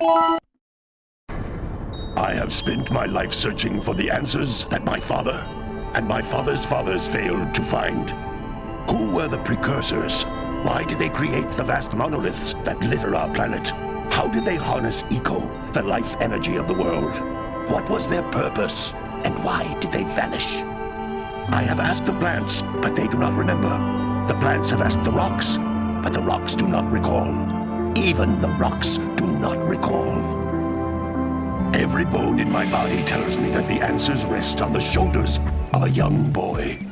I have spent my life searching for the answers that my father and my father's fathers failed to find. Who were the precursors? Why did they create the vast monoliths that litter our planet? How did they harness eco, the life energy of the world? What was their purpose, and why did they vanish? I have asked the plants, but they do not remember. The plants have asked the rocks, but the rocks do not recall. Even the rocks do not recall. Every bone in my body tells me that the answers rest on the shoulders of a young boy.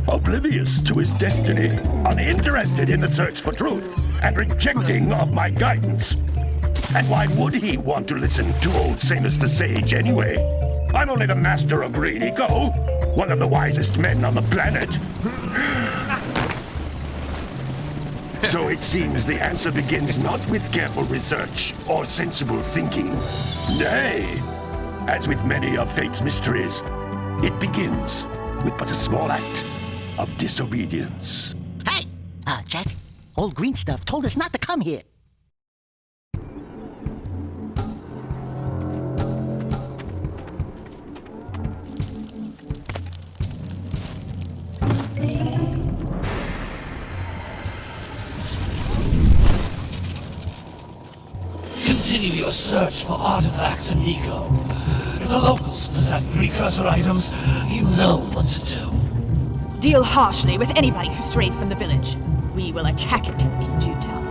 Oblivious to his destiny, uninterested in the search for truth, and rejecting of my guidance. And why would he want to listen to old Samus the Sage anyway? I'm only the master of green eco, one of the wisest men on the planet. So it seems the answer begins not with careful research or sensible thinking. Nay, as with many of fate's mysteries, it begins with but a small act of disobedience. Hey! Jack, old green stuff told us not to come here. Continue your search for artifacts and eco. If the locals possess precursor items, you know what to do. Deal harshly with anybody who strays from the village. We will attack it in due time.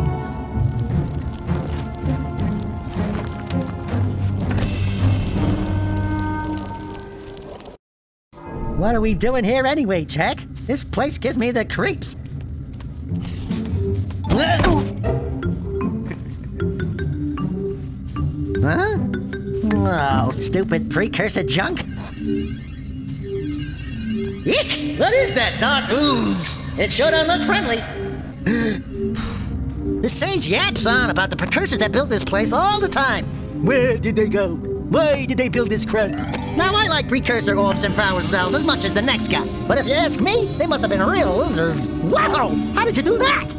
What are we doing here anyway, Jack? This place gives me the creeps. Huh? Oh, stupid precursor junk. Eek! What is that dark ooze? It sure don't look friendly. The sage yaps on about the precursors that built this place all the time. Where did they go? Why did they build this crap? Now, I like precursor orbs and power cells as much as the next guy. But if you ask me, they must have been real losers. Wow! How did you do that?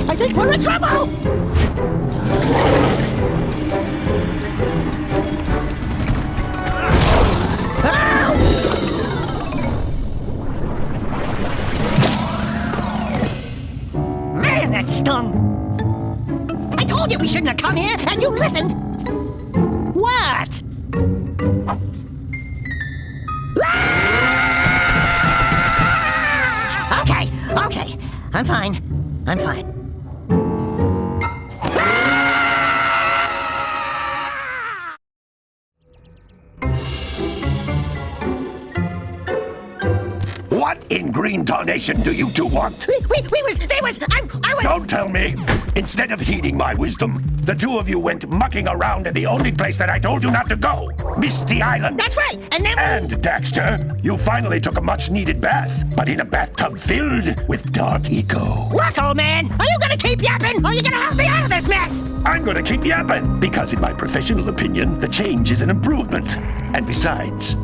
I think we're in trouble! Man, that stung! I told you we shouldn't have come here, and you listened! What? Okay, I'm fine. I'm fine. What in green tarnation do you two want? I was... Don't tell me! Instead of heeding my wisdom, the two of you went mucking around in the only place that I told you not to go, Misty Island. That's right, and then... And, Daxter, you finally took a much-needed bath, but in a bathtub filled with dark eco. Look, old man, are you gonna keep yapping, or are you gonna help me out of this mess? I'm gonna keep yapping, because in my professional opinion, the change is an improvement. And besides,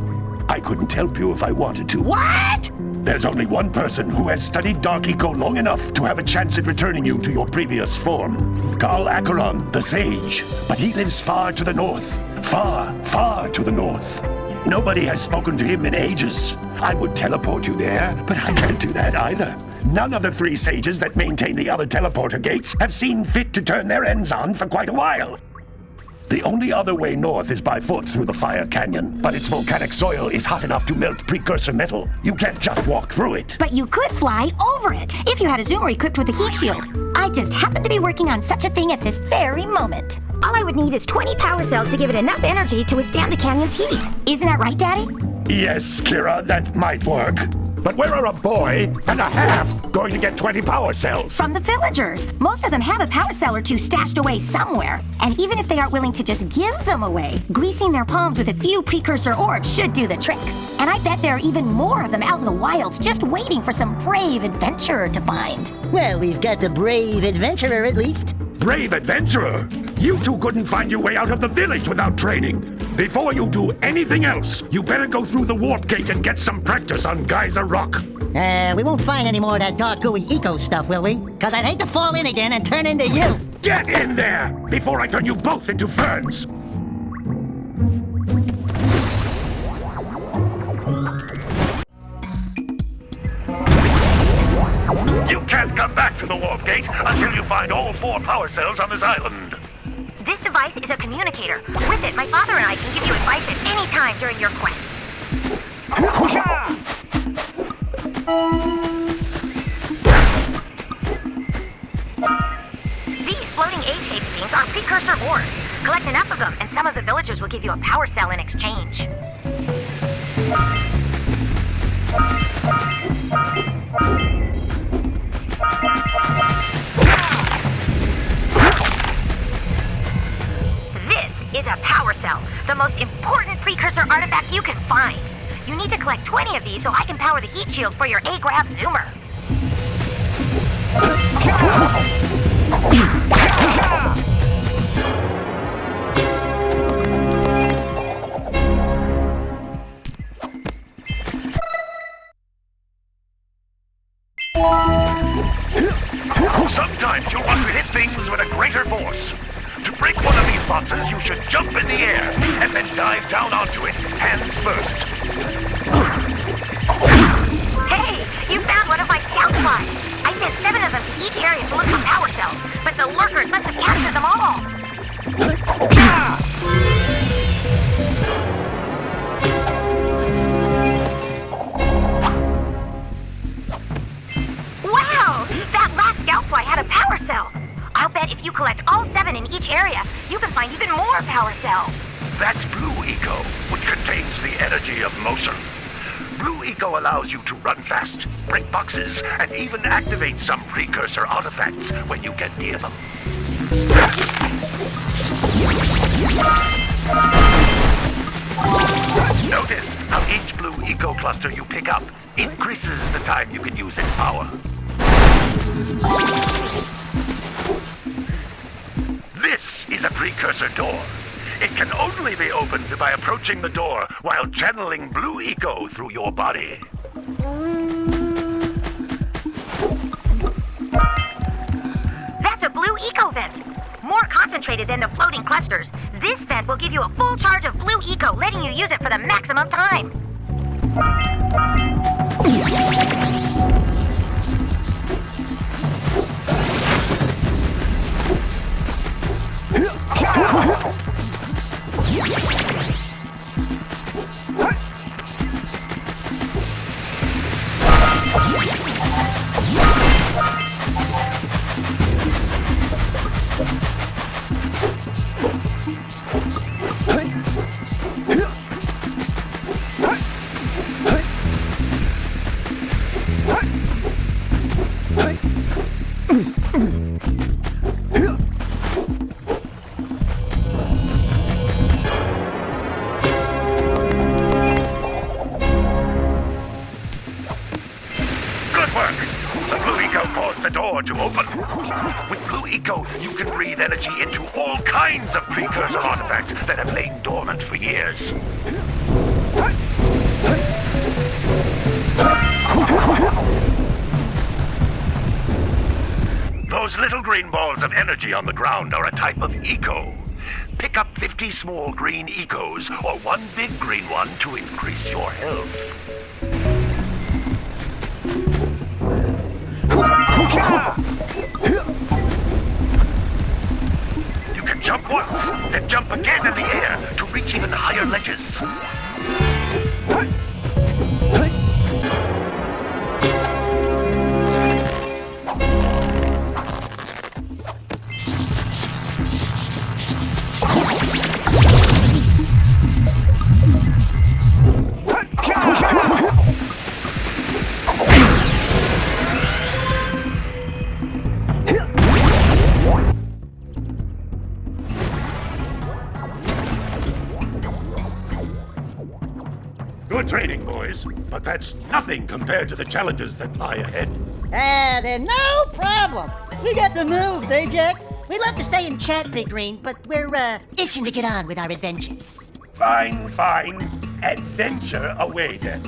I couldn't help you if I wanted to. What? There's only one person who has studied Dark Eco long enough to have a chance at returning you to your previous form. Carl Acheron, the Sage. But he lives far to the north. Far, far to the north. Nobody has spoken to him in ages. I would teleport you there, but I can't do that either. None of the three sages that maintain the other teleporter gates have seen fit to turn their ends on for quite a while. The only other way north is by foot through the Fire Canyon, but its volcanic soil is hot enough to melt precursor metal. You can't just walk through it. But you could fly over it, if you had a zoomer equipped with a heat shield. I just happen to be working on such a thing at this very moment. All I would need is 20 power cells to give it enough energy to withstand the canyon's heat. Isn't that right, Daddy? Yes, Kira, that might work. But where are a boy and a half going to get 20 power cells? From the villagers. Most of them have a power cell or two stashed away somewhere. And even if they aren't willing to just give them away, greasing their palms with a few precursor orbs should do the trick. And I bet there are even more of them out in the wilds just waiting for some brave adventurer to find. Well, we've got the brave adventurer at least. Brave adventurer? You two couldn't find your way out of the village without training. Before you do anything else, you better go through the warp gate and get some practice on Geyser Rock. We won't find any more of that dark gooey eco stuff, will we? Cause I'd hate to fall in again and turn into you. Get in there before I turn you both into ferns! You can't come back from the warp gate until you find all 4 power cells on this island. This device is a communicator. With it, my father and I can give you advice at any time during your quest. These floating egg-shaped things are precursor orbs. Collect enough of them, and some of the villagers will give you a power cell in exchange. This is a power cell, the most important precursor artifact you can find. You need to collect 20 of these so I can power the heat shield for your A-Grav zoomer. Sometimes you'll want to hit things with a greater force. To break one of these boxes, you should jump in the air and then dive down onto it, hands first. Hey, you found one of my scout flies. I sent 7 of them to each area to look for power cells, but the lurkers must have captured them all. Wow! That last scout fly had a power cell. I'll bet if you collect all 7 in each area, you can find even more power cells. That's Blue Eco, which contains the energy of motion. Blue Eco allows you to run fast, break boxes, and even activate some precursor artifacts when you get near them. Notice how each Blue Eco cluster you pick up increases the time you can use its power. This is a precursor door. It can only be opened by approaching the door while channeling Blue Eco through your body. That's a Blue Eco vent. More concentrated than the floating clusters. This vent will give you a full charge of Blue Eco, letting you use it for the maximum time. To open. With Blue Eco, you can breathe energy into all kinds of precursor artifacts that have lain dormant for years. Those little green balls of energy on the ground are a type of Eco. Pick up 50 small green Ecos or 1 big green one to increase your health. You can jump once, then jump again in the air to reach even higher ledges. Good training, boys, but that's nothing compared to the challenges that lie ahead. Then no problem. We got the moves, eh, Jak? We'd love to stay and chat, Big Green, but we're, itching to get on with our adventures. Fine, fine. Adventure away, then.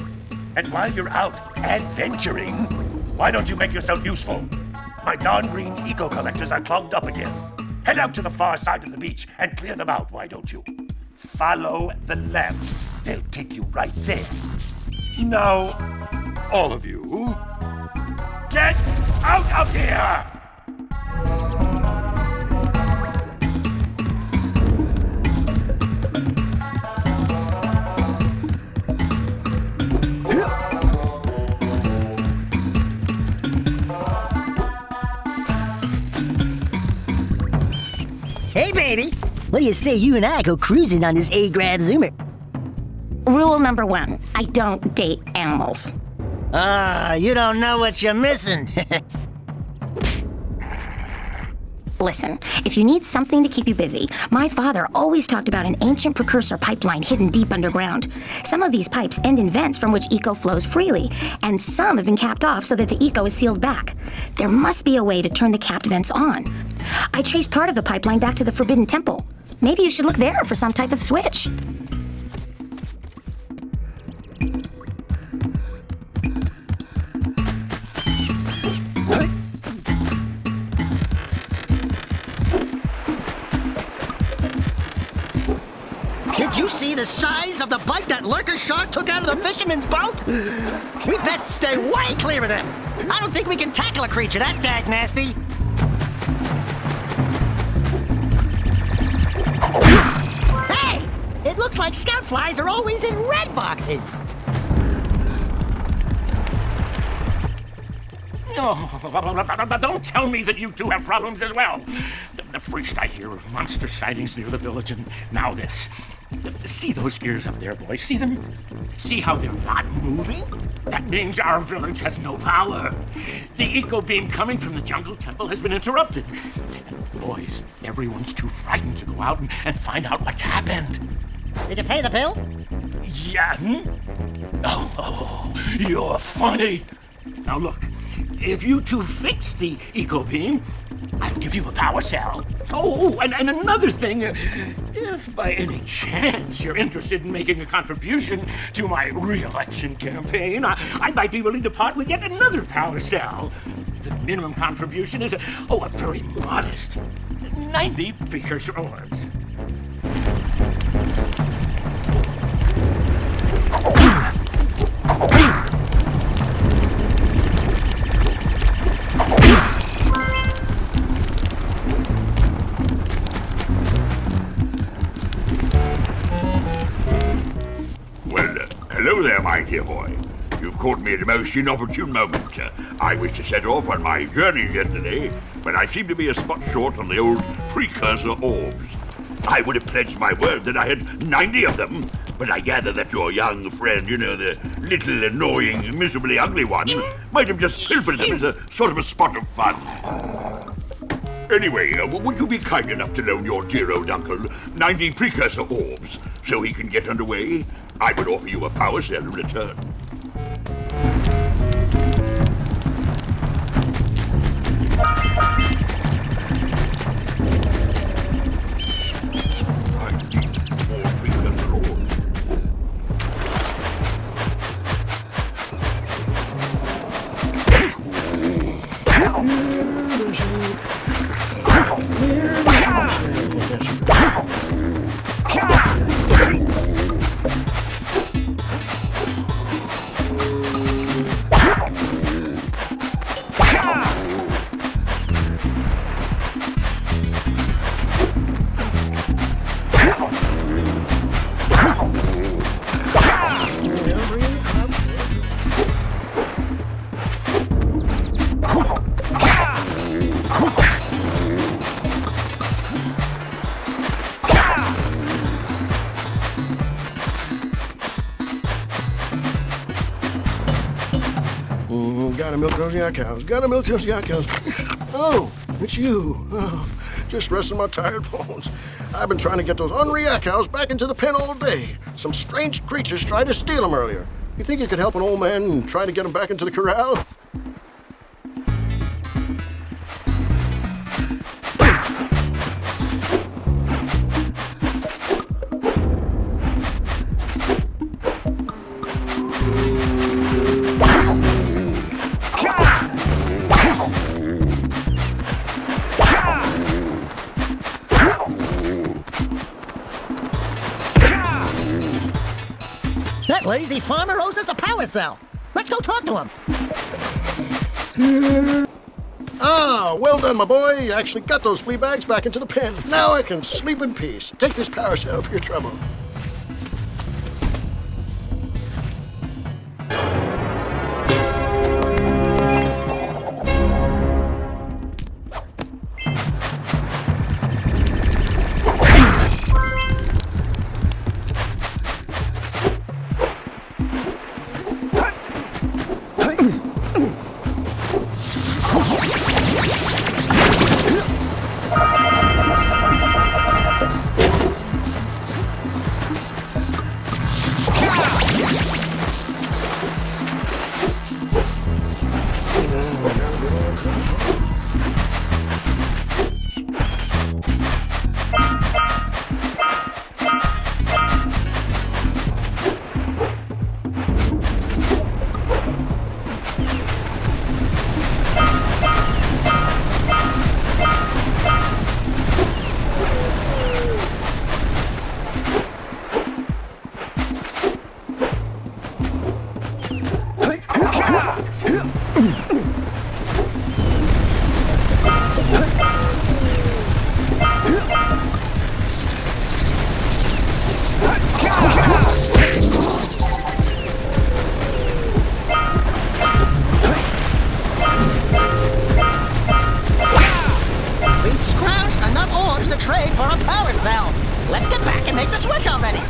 And while you're out adventuring, why don't you make yourself useful? My darn green eco collectors are clogged up again. Head out to the far side of the beach and clear them out, why don't you? Follow the lamps. They'll take you right there. Now, all of you, get out of here! Hey, baby. What do you say you and I go cruising on this A-grad Zoomer? Rule number 1, I don't date animals. Ah, you don't know what you're missing. Listen, if you need something to keep you busy, my father always talked about an ancient precursor pipeline hidden deep underground. Some of these pipes end in vents from which eco flows freely, and some have been capped off so that the eco is sealed back. There must be a way to turn the capped vents on. I traced part of the pipeline back to the Forbidden Temple. Maybe you should look there for some type of switch. Did you see the size of the bite that lurker shark took out of the fisherman's boat? We best stay way clear of them. I don't think we can tackle a creature that dag nasty. Hey! It looks like scout flies are always in red boxes. Oh, don't tell me that you two have problems as well. The first I hear of monster sightings near the village, and now this. See those gears up there, boys? See them? See how they're not moving? That means our village has no power. The eco beam coming from the jungle temple has been interrupted. And boys, everyone's too frightened to go out and find out what's happened. Did you pay the bill? Yeah? Oh, you're funny. Now look, if you two fix the eco beam, I'll give you a power cell. Oh, and another thing, if by any chance you're interested in making a contribution to my re-election campaign, I might be willing to part with yet another power cell. The minimum contribution is a very modest 90 precursor orbs. Hello there, my dear boy. You've caught me at a most inopportune moment. I was to set off on my journeys yesterday, but I seem to be a spot short on the old precursor orbs. I would have pledged my word that I had 90 of them, but I gather that your young friend, the little annoying, miserably ugly one, might have just pilfered them as a sort of a spot of fun. Anyway, would you be kind enough to loan your dear old uncle 90 precursor orbs so he can get underway? I would offer you a power cell in return. I need more precursor orbs. Gotta milk those yak cows. Gotta milk those yak cows. Oh, it's you. Oh, just resting my tired bones. I've been trying to get those unreal yak cows back into the pen all day. Some strange creatures tried to steal them earlier. You think you could help an old man and try to get him back into the corral? crazy farmer owes us a power cell. Let's go talk to him. Ah, well done, my boy. You actually got those flea bags back into the pen. Now I can sleep in peace. Take this power cell for your trouble. We scrounged enough orbs to trade for a power cell. Let's get back and make the switch already.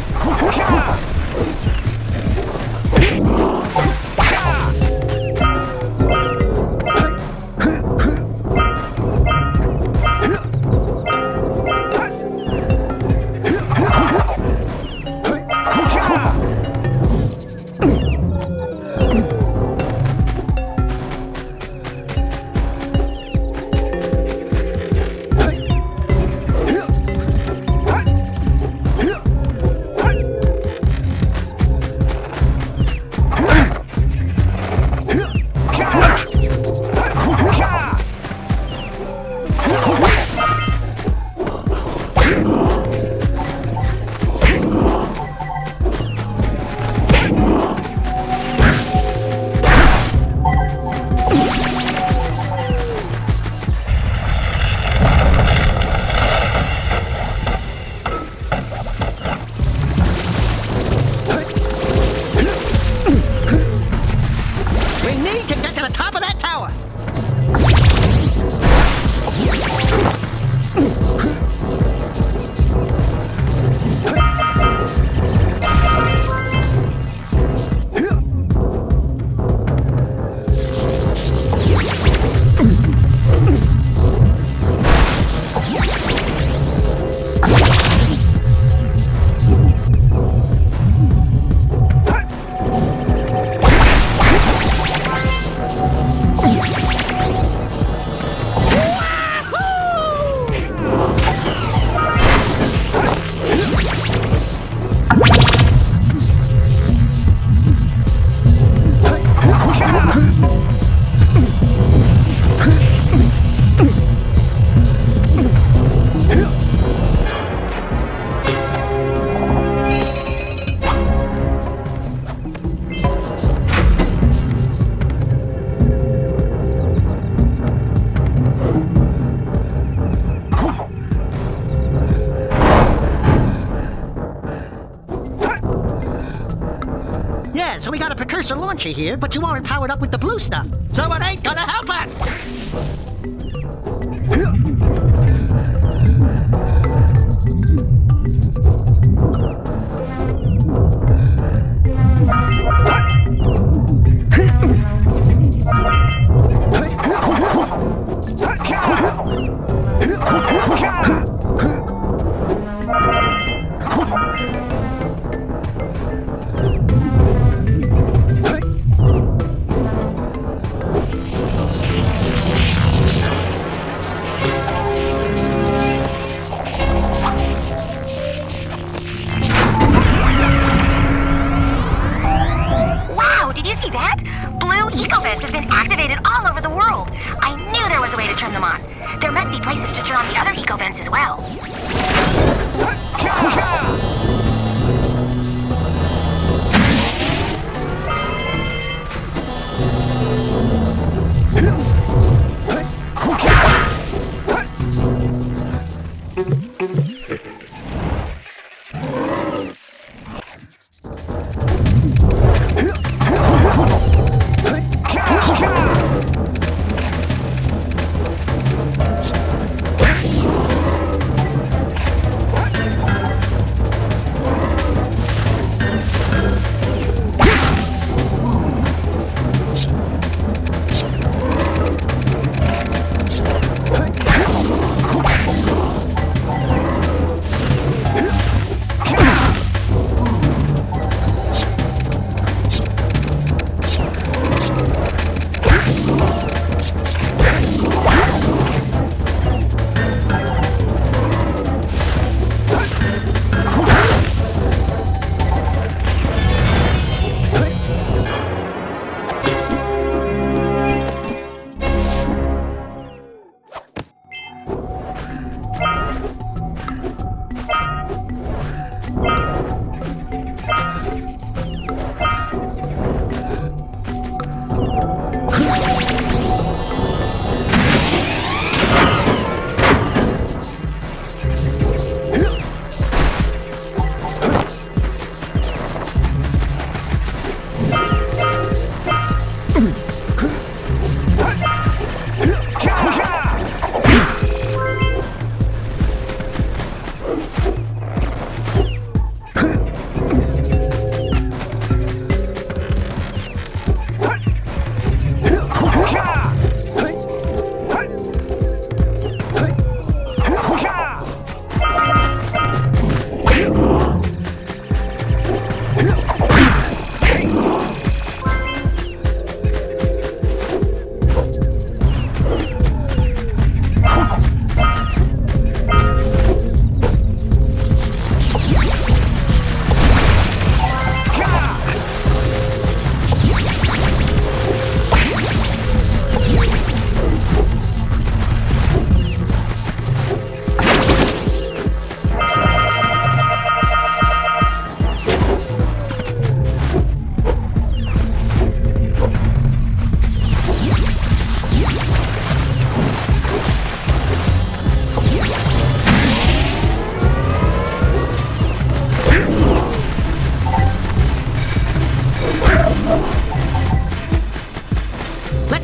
So we got a precursor launcher here, but you aren't powered up with the blue stuff. So it ain't gonna help us!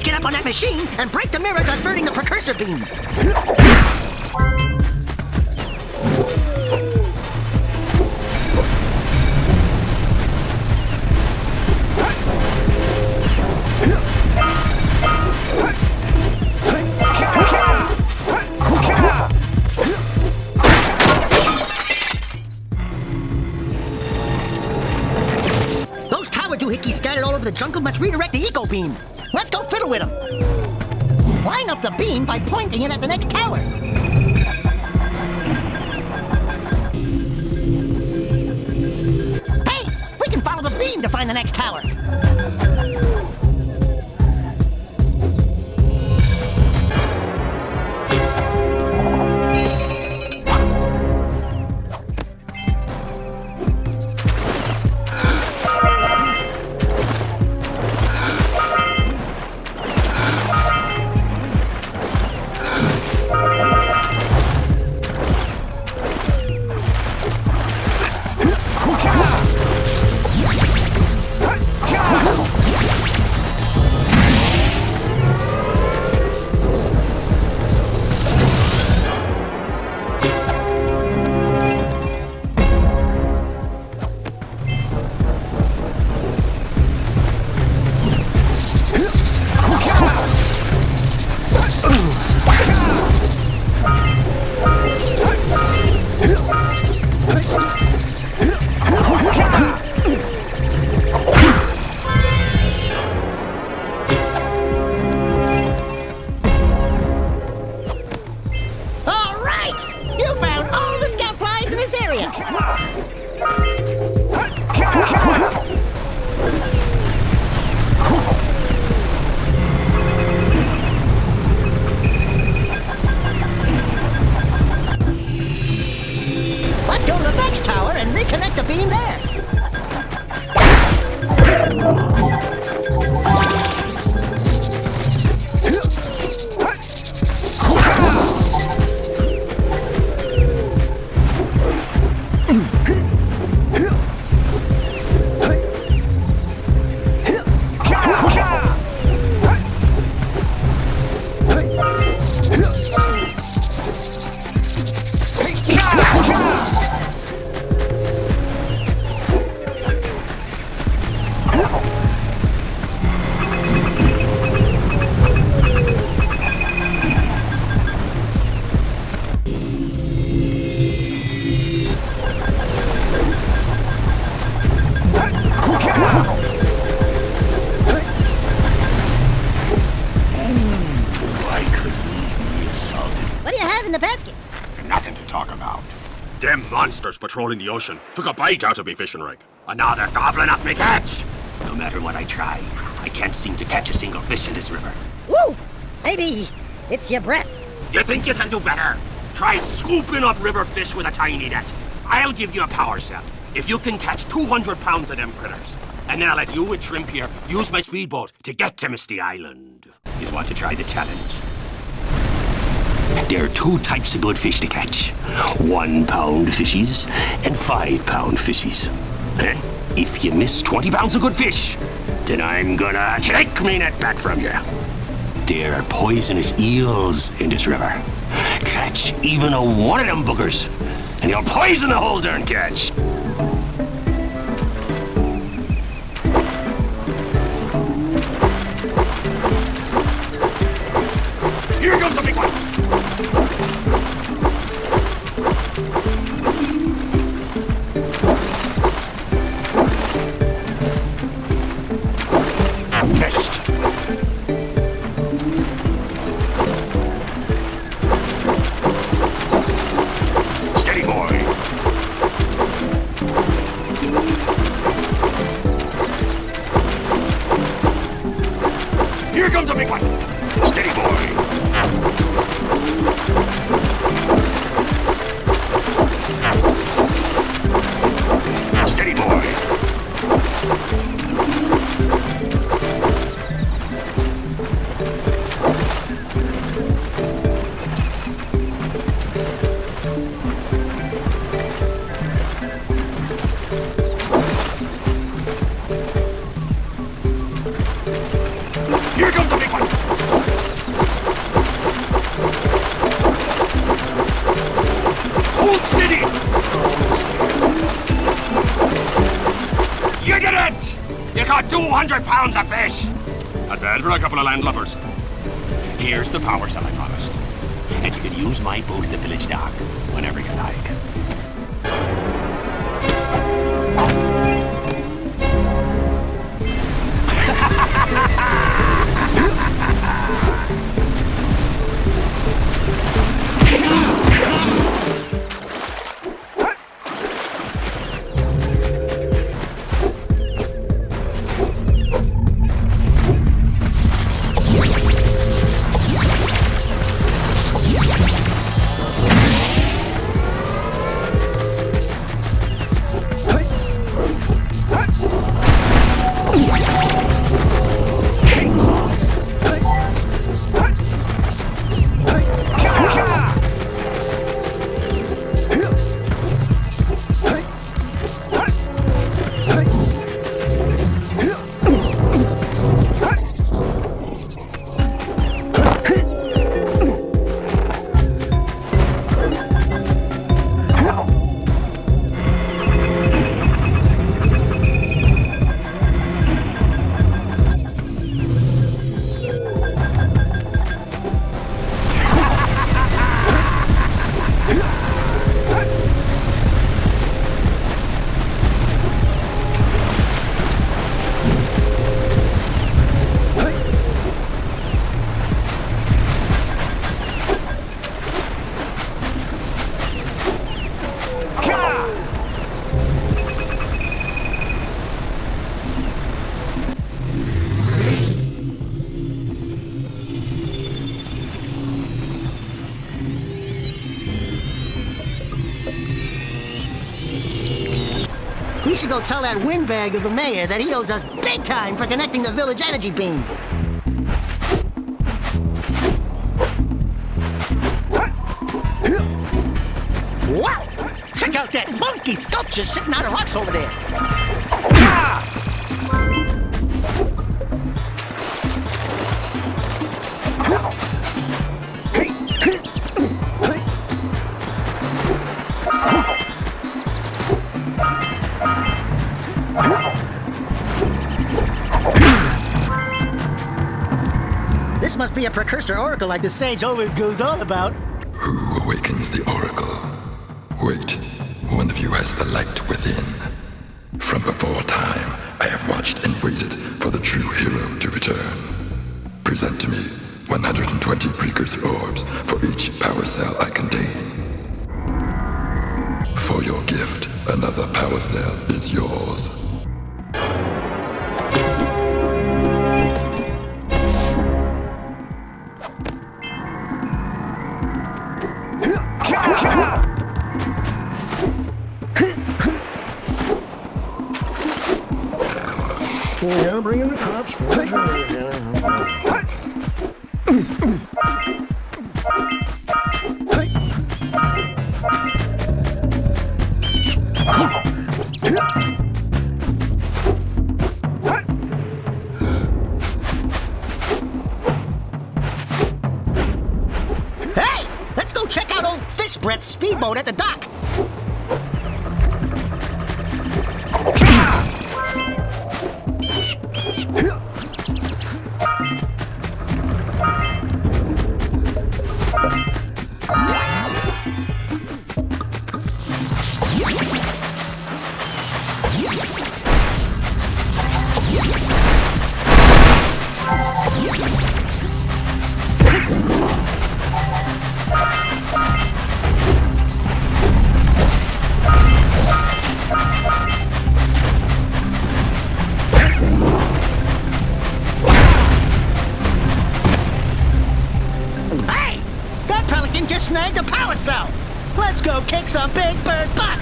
get up on that machine and break the mirror diverting the precursor beam. Those tower doohickeys scattered all over the jungle must redirect the eco beam. Let's go fiddle with them. Line up the beam by pointing it at the next tower. Hey, we can follow the beam to find the next tower. in the basket? Nothing to talk about. Them monsters patrolling the ocean took a bite out of me fishing rig. And now they're gobbling up me catch. No matter what I try, I can't seem to catch a single fish in this river. Woo! Maybe it's your breath. You think you can do better? Try scooping up river fish with a tiny net. I'll give you a power cell if you can catch 200 pounds of them critters. And then I'll let you and Shrimp here use my speedboat to get to Misty Island. You want to try the challenge? There are two types of good fish to catch. 1 pound fishies and 5 pound fishies. And if you miss 20 pounds of good fish, then I'm gonna take me net back from you. There are poisonous eels in this river. Catch even a one of them boogers, and you'll poison the whole darn catch. Here comes a big one! Missed. Steady, boy. Here comes a big one. Steady, boy. Steady, boy. Here comes the big one! 200 pounds of fish! Not bad for a couple of landlubbers. Here's the power cell I promised. And you can use my boat at the village dock whenever you like. We should go tell that windbag of a mayor that he owes us big time for connecting the village energy beam. Wow! Check out that funky sculpture sitting on the rocks over there. This must be a precursor oracle like the sage always goes on about. Who awakens the oracle? Wait, one of you has the light within. From before time, I have watched and waited for the true hero to return. Present to me 120 precursor orbs for each power cell I contain. For your gift, another power cell is yours. Yeah, bring in the cops for the Hey! Let's go check out old Fish Brett's speedboat at the dock. Snagged a power cell! Let's go kick some big bird butt!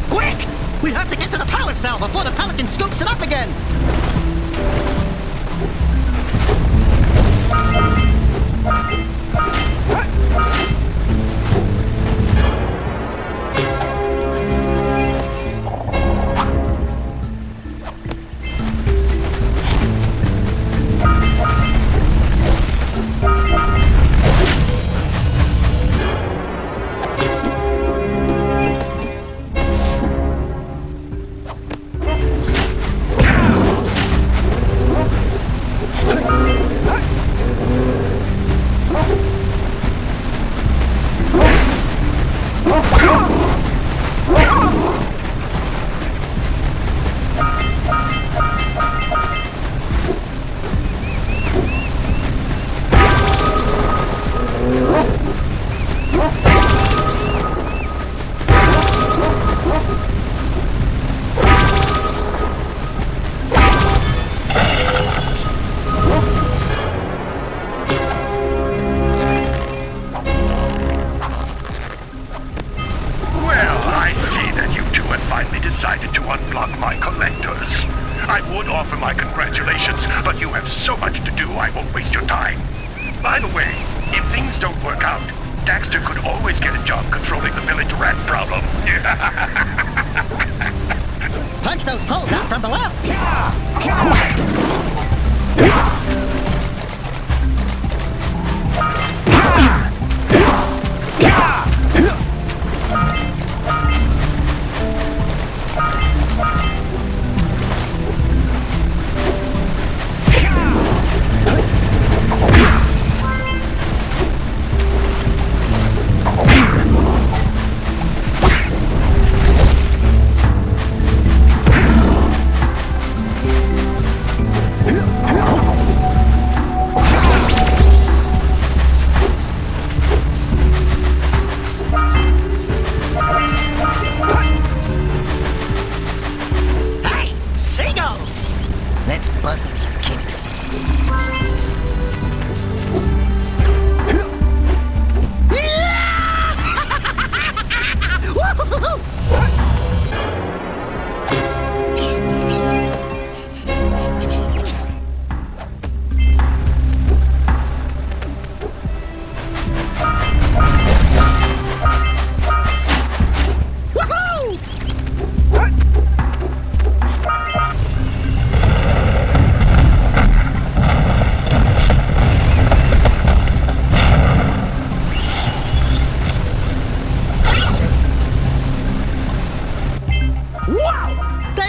Quick! We have to get to the power cell before the Pelican scoops it up again! by collectors. I would offer my congratulations, but you have so much to do I won't waste your time. By the way, if things don't work out, Daxter could always get a job controlling the village rat problem. Punch those poles out from below! Let's buzz them for kicks.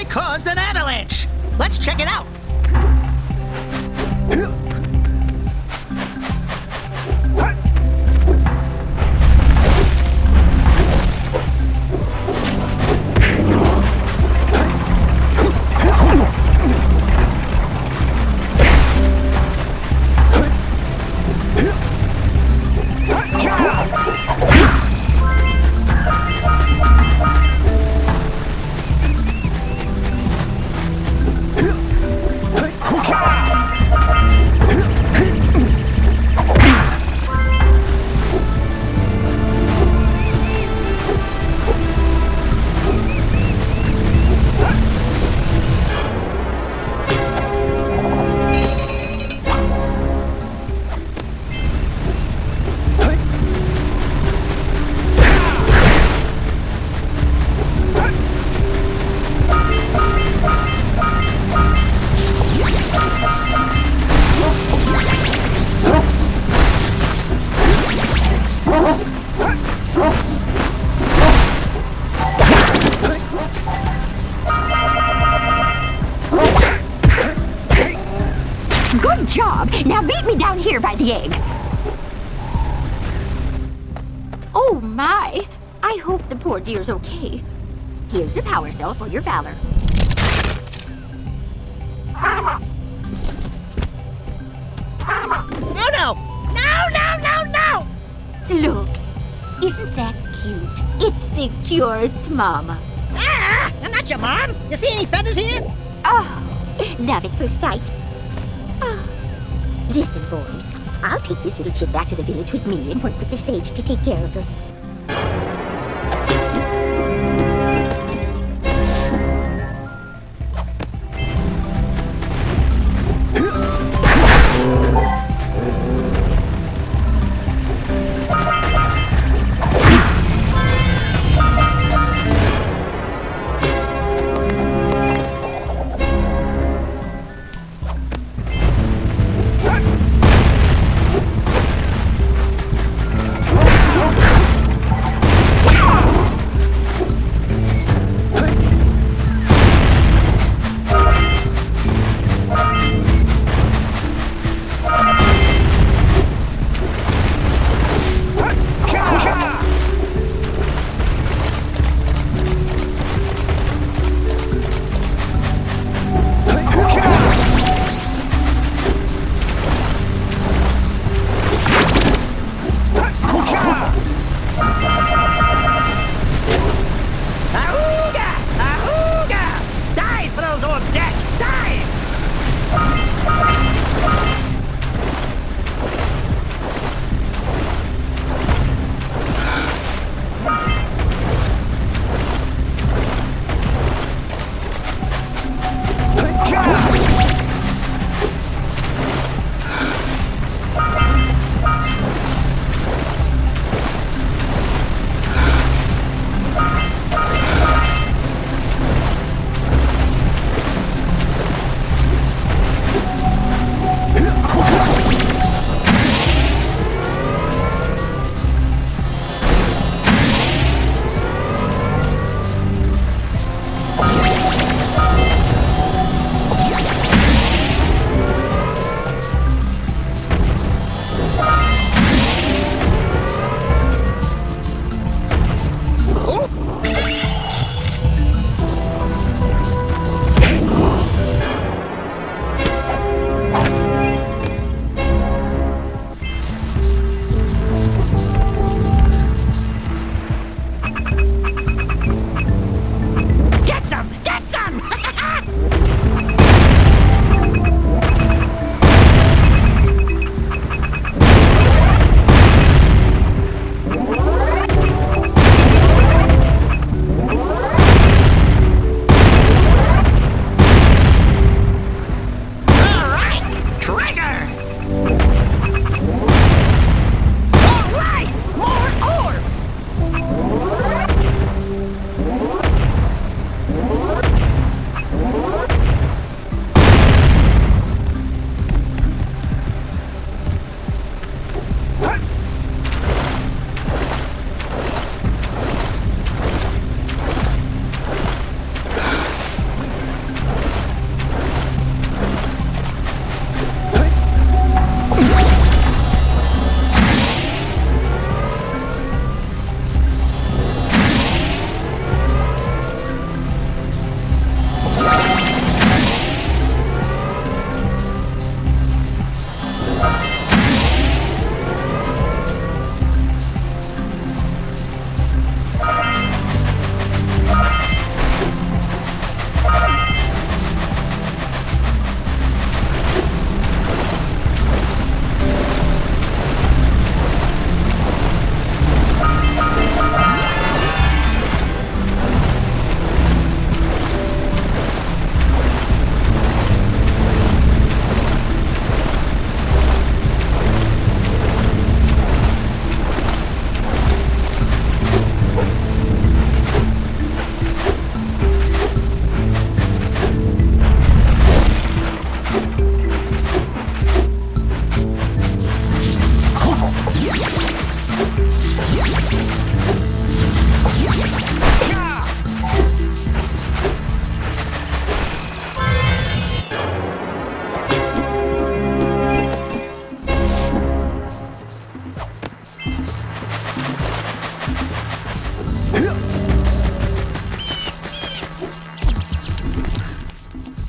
Caused an avalanche! Let's check it out! Good job! Now meet me down here by the egg. Oh my! I hope the poor dear's okay. Here's a power cell for your valor. No, no! No, no, no, no! Look, isn't that cute? It thinks you're its mama. Ah! I'm not your mom! You see any feathers here? Oh, love at first sight. Oh. Listen, boys, I'll take this little kid back to the village with me and work with the sage to take care of her.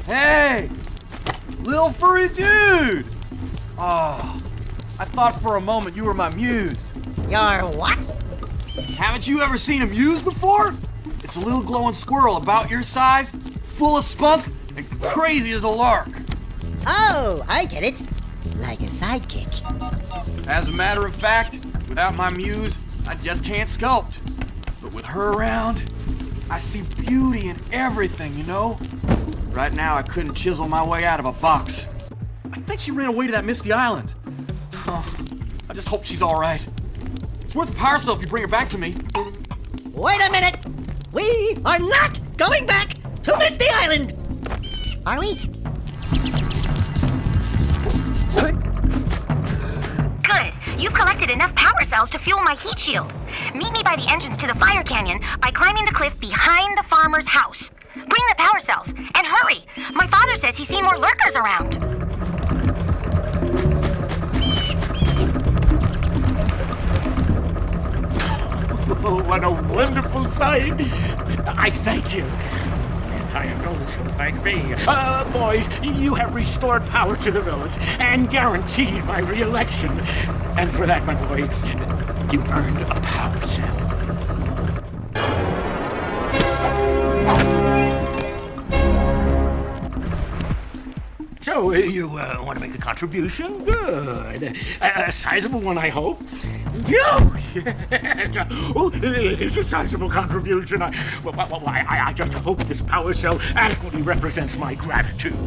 Hey! Little furry dude! Oh, I thought for a moment you were my muse. Your what? Haven't you ever seen a muse before? It's a little glowing squirrel about your size, full of spunk, and crazy as a lark. Oh, I get it. Like a sidekick. As a matter of fact, without my muse, I just can't sculpt. But with her around, I see beauty in everything, you know? Right now, I couldn't chisel my way out of a box. I think she ran away to that misty island. Oh, I just hope she's all right. It's worth a power cell if you bring her back to me. Wait a minute! We are not going back to Misty Island! Are we? Good. You've collected enough power cells to fuel my heat shield. Meet me by the entrance to the fire canyon by climbing the cliff behind the farmer's house. Bring the power cells, and hurry! My father says he's seen more lurkers around. Oh, what a wonderful sight! I thank you. The entire village will thank me. Boys, you have restored power to the village and guaranteed my re-election. And for that, my boy, you earned a power cell. So, you want to make a contribution? Good. A sizable one, I hope. Oh, it is a sizable contribution. I just hope this power cell adequately represents my gratitude.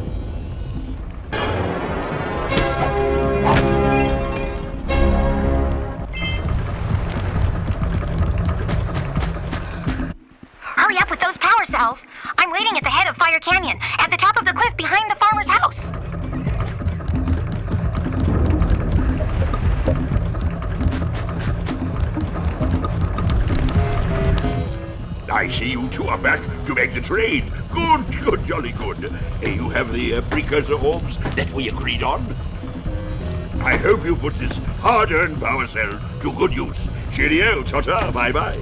Hurry up with those power cells. I'm waiting at the head of Fire Canyon, at the top of the cliff behind the farmer's house. I see you two are back to make the trade. Good, jolly good. You have the precursor orbs that we agreed on? I hope you put this hard-earned power cell to good use. Cheerio, ta-ta, bye-bye.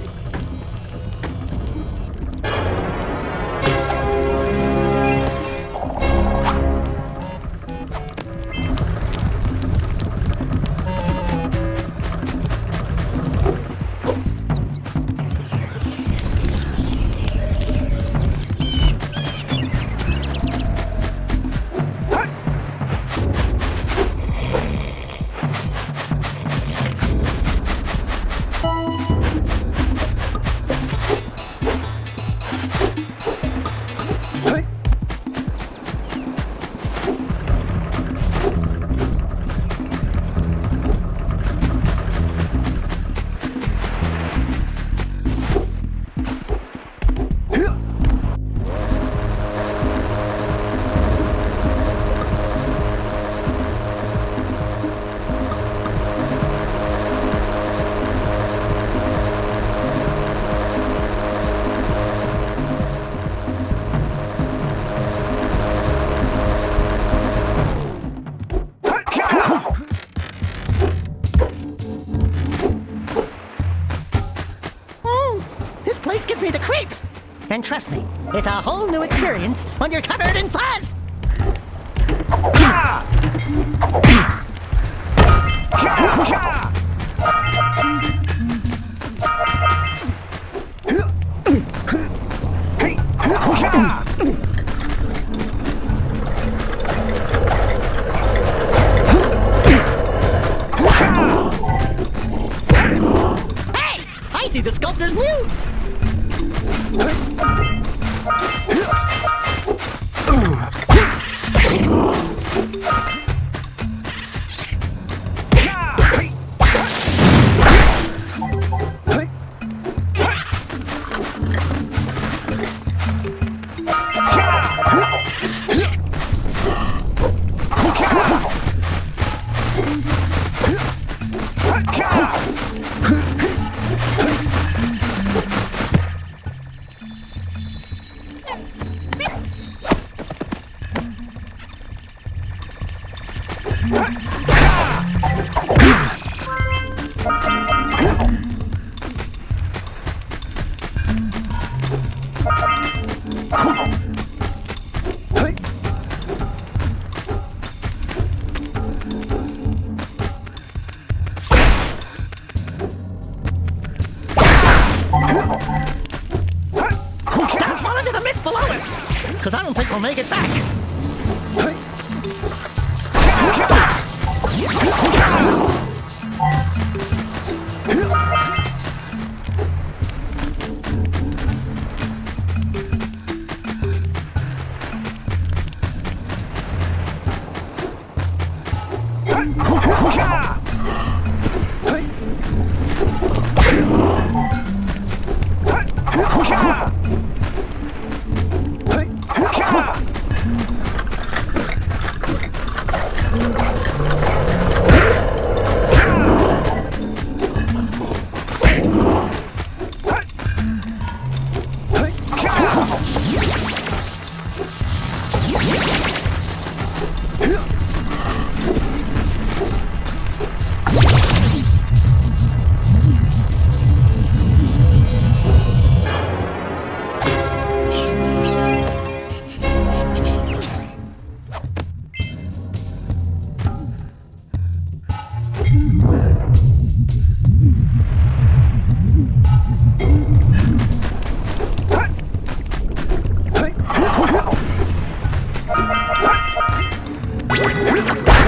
And trust me, it's a whole new experience when you're covered in fuzz! Hey! I see the sculptor's muse!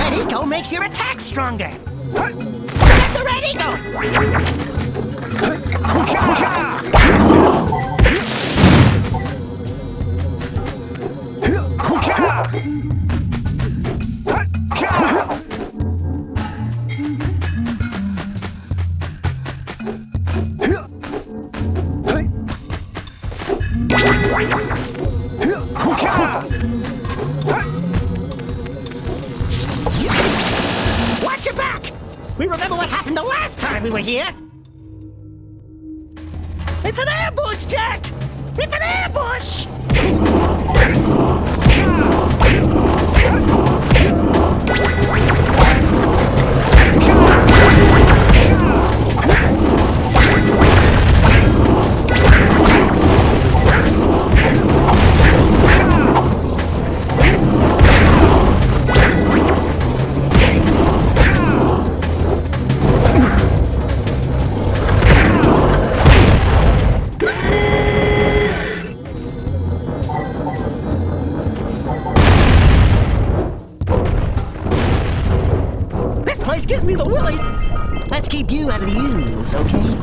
Red Eco makes your attack stronger. Get the Red Eco! Watch your back! We remember what happened the last time we were here! It's an ambush, Jack! It's an ambush! This place gives me the willies! Let's keep you out of the ooze, okay?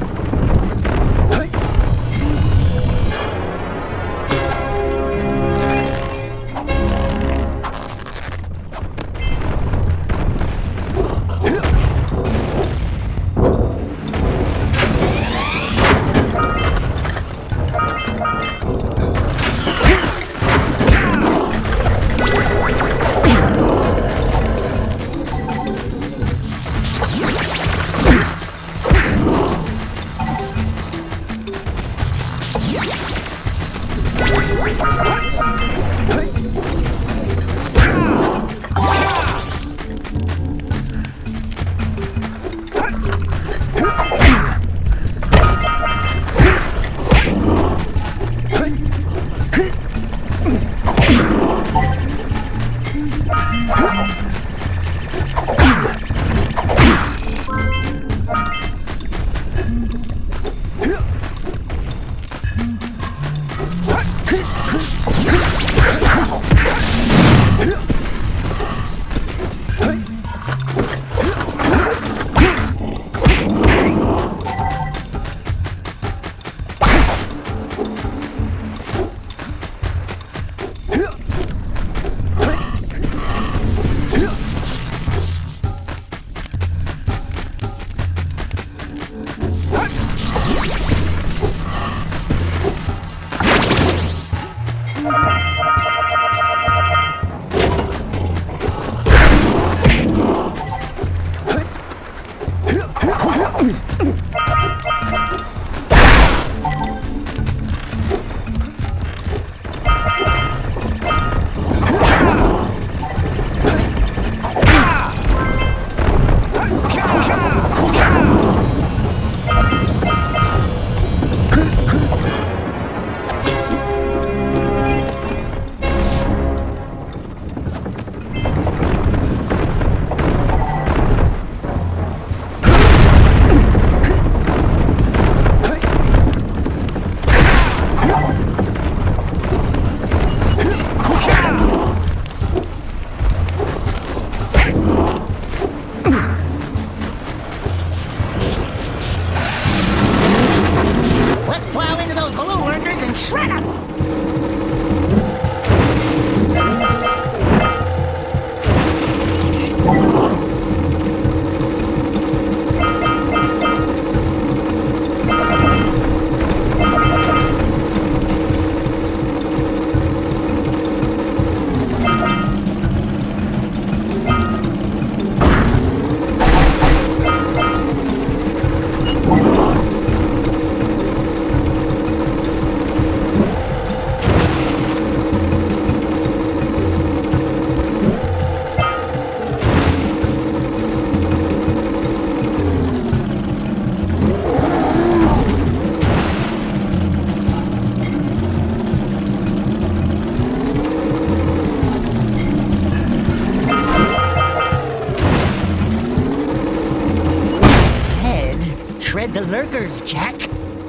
the lurkers, Jak.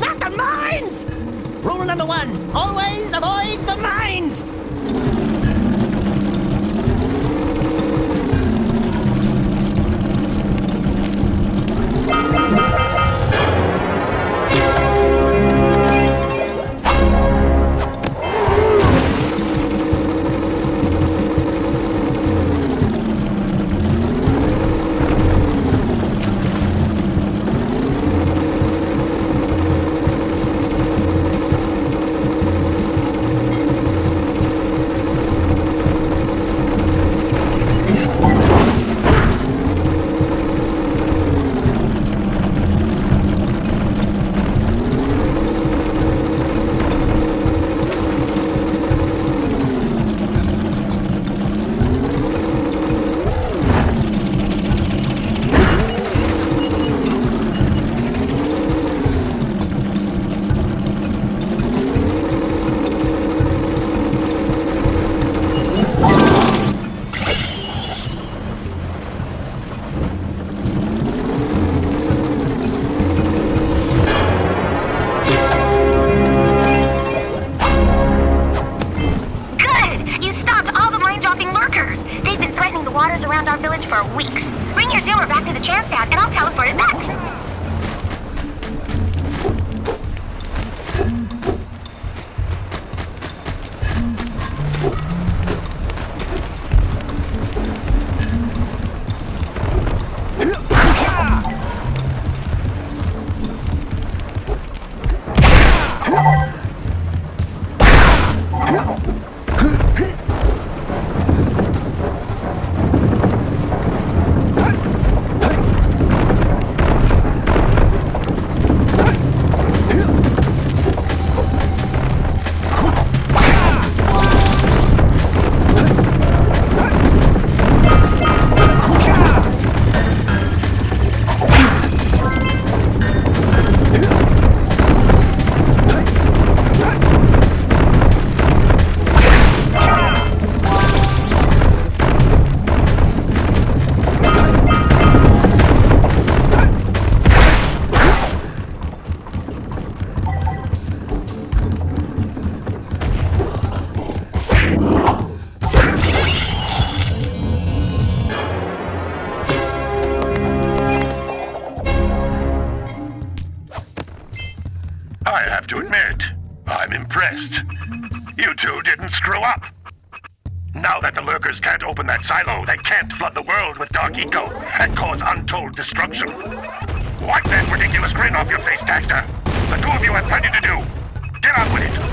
Not the mines! Rule number 1, always avoid the mines! You two didn't screw up. Now that the lurkers can't open that silo, they can't flood the world with dark eco and cause untold destruction. Wipe that ridiculous grin off your face, Daxter. The two of you have plenty to do. Get on with it.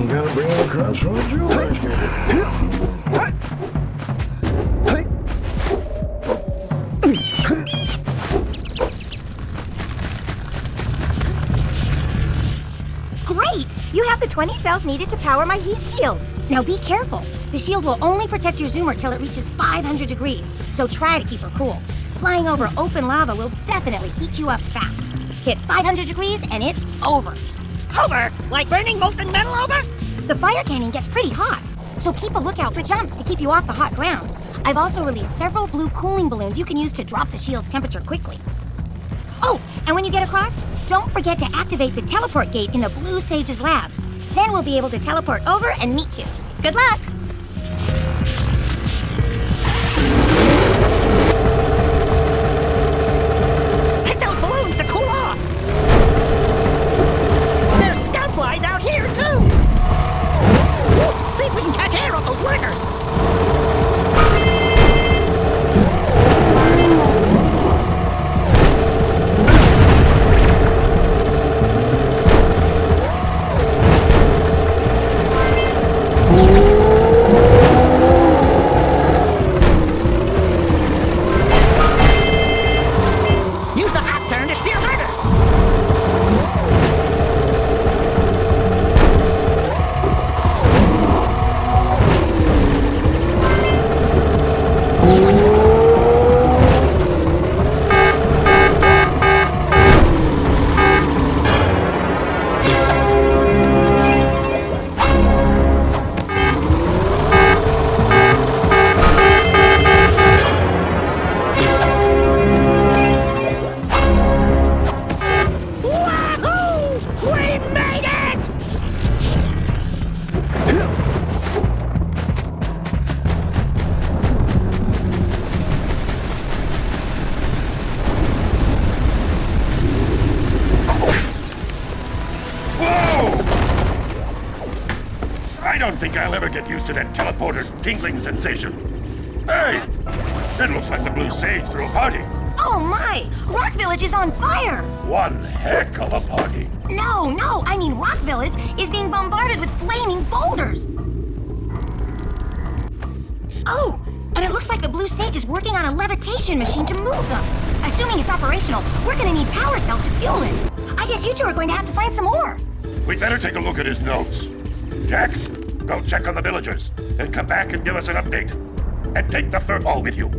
Gotta bring in the crops from the jewelry store. Great! You have the 20 cells needed to power my heat shield. Now be careful. The shield will only protect your zoomer till it reaches 500 degrees, so try to keep her cool. Flying over open lava will definitely heat you up fast. Hit 500 degrees and it's over. Over? Like burning molten metal over? The fire canyon gets pretty hot, so keep a lookout for jumps to keep you off the hot ground. I've also released several blue cooling balloons you can use to drop the shield's temperature quickly. Oh, and when you get across, don't forget to activate the teleport gate in the Blue Sage's lab. Then we'll be able to teleport over and meet you. Good luck! Hit those balloons to cool off! There's scout flies out here, too! See if we can catch air off those workers! I don't think I'll ever get used to that teleporter tingling sensation. Hey! It looks like the Blue Sage threw a party. Oh my! Rock Village is on fire! One heck of a party. No, I mean Rock Village is being bombarded with flaming boulders! Oh, and it looks like the Blue Sage is working on a levitation machine to move them. Assuming it's operational, we're gonna need power cells to fuel it. I guess you two are going to have to find some more. We'd better take a look at his notes. Jack, go check on the villagers, and come back and give us an update. And take the furball with you.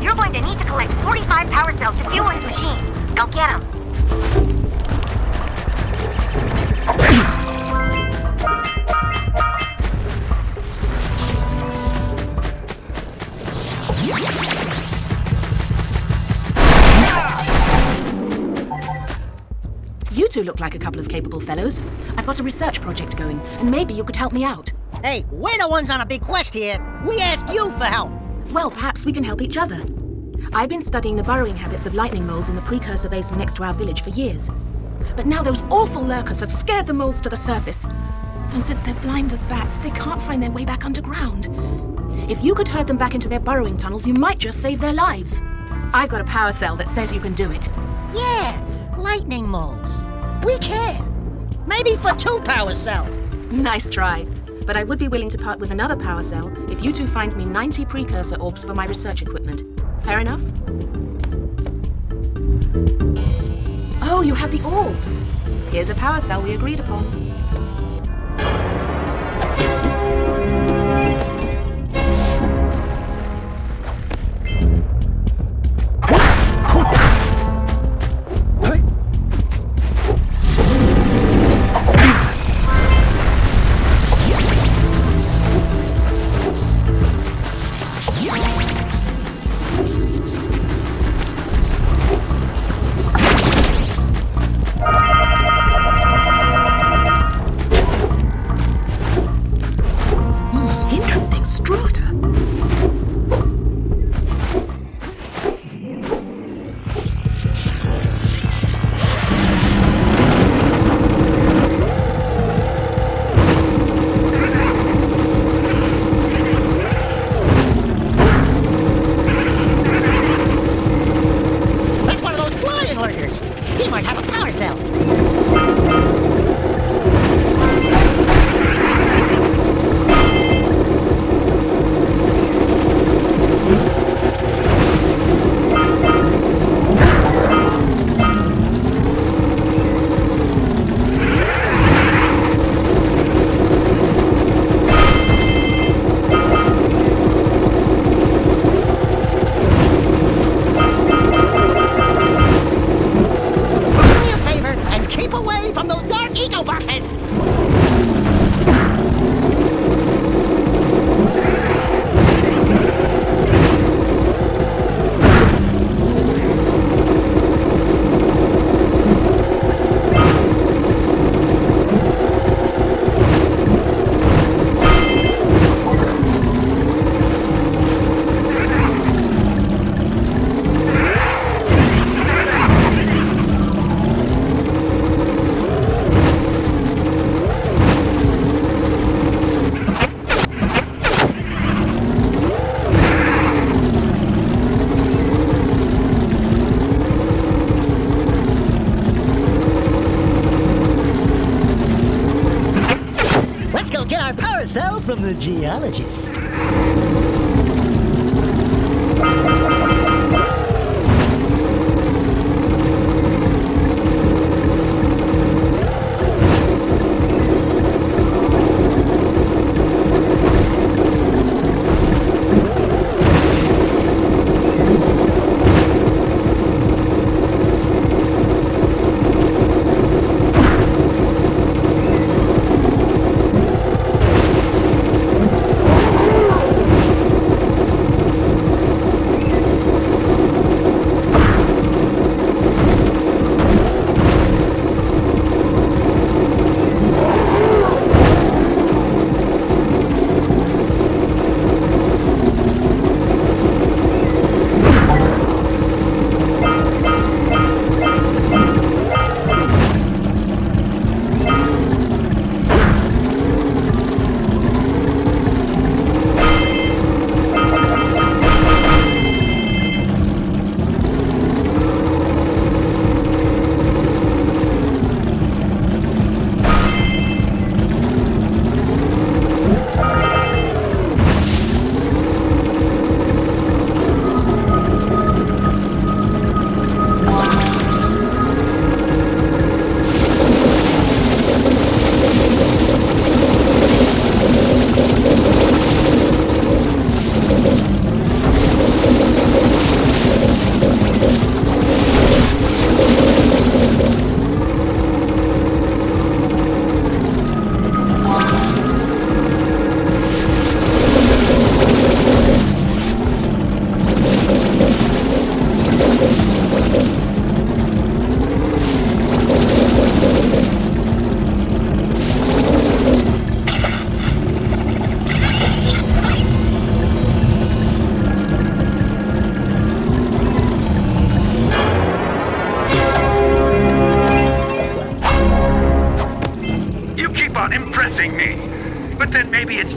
You're going to need to collect 45 power cells to fuel his machine. Go get them. You two look like a couple of capable fellows. I've got a research project going, and maybe you could help me out. Hey, we're the ones on a big quest here. We ask you for help. Well, perhaps we can help each other. I've been studying the burrowing habits of lightning moles in the precursor basin next to our village for years. But now those awful lurkers have scared the moles to the surface. And since they're blind as bats, they can't find their way back underground. If you could herd them back into their burrowing tunnels, you might just save their lives. I've got a power cell that says you can do it. Yeah, lightning moles. We care. Maybe for 2 power cells. Nice try. But I would be willing to part with another power cell if you two find me 90 precursor orbs for my research equipment. Fair enough? Oh, you have the orbs. Here's a power cell we agreed upon. away from those dark eco boxes! Get our power cell from the geologist.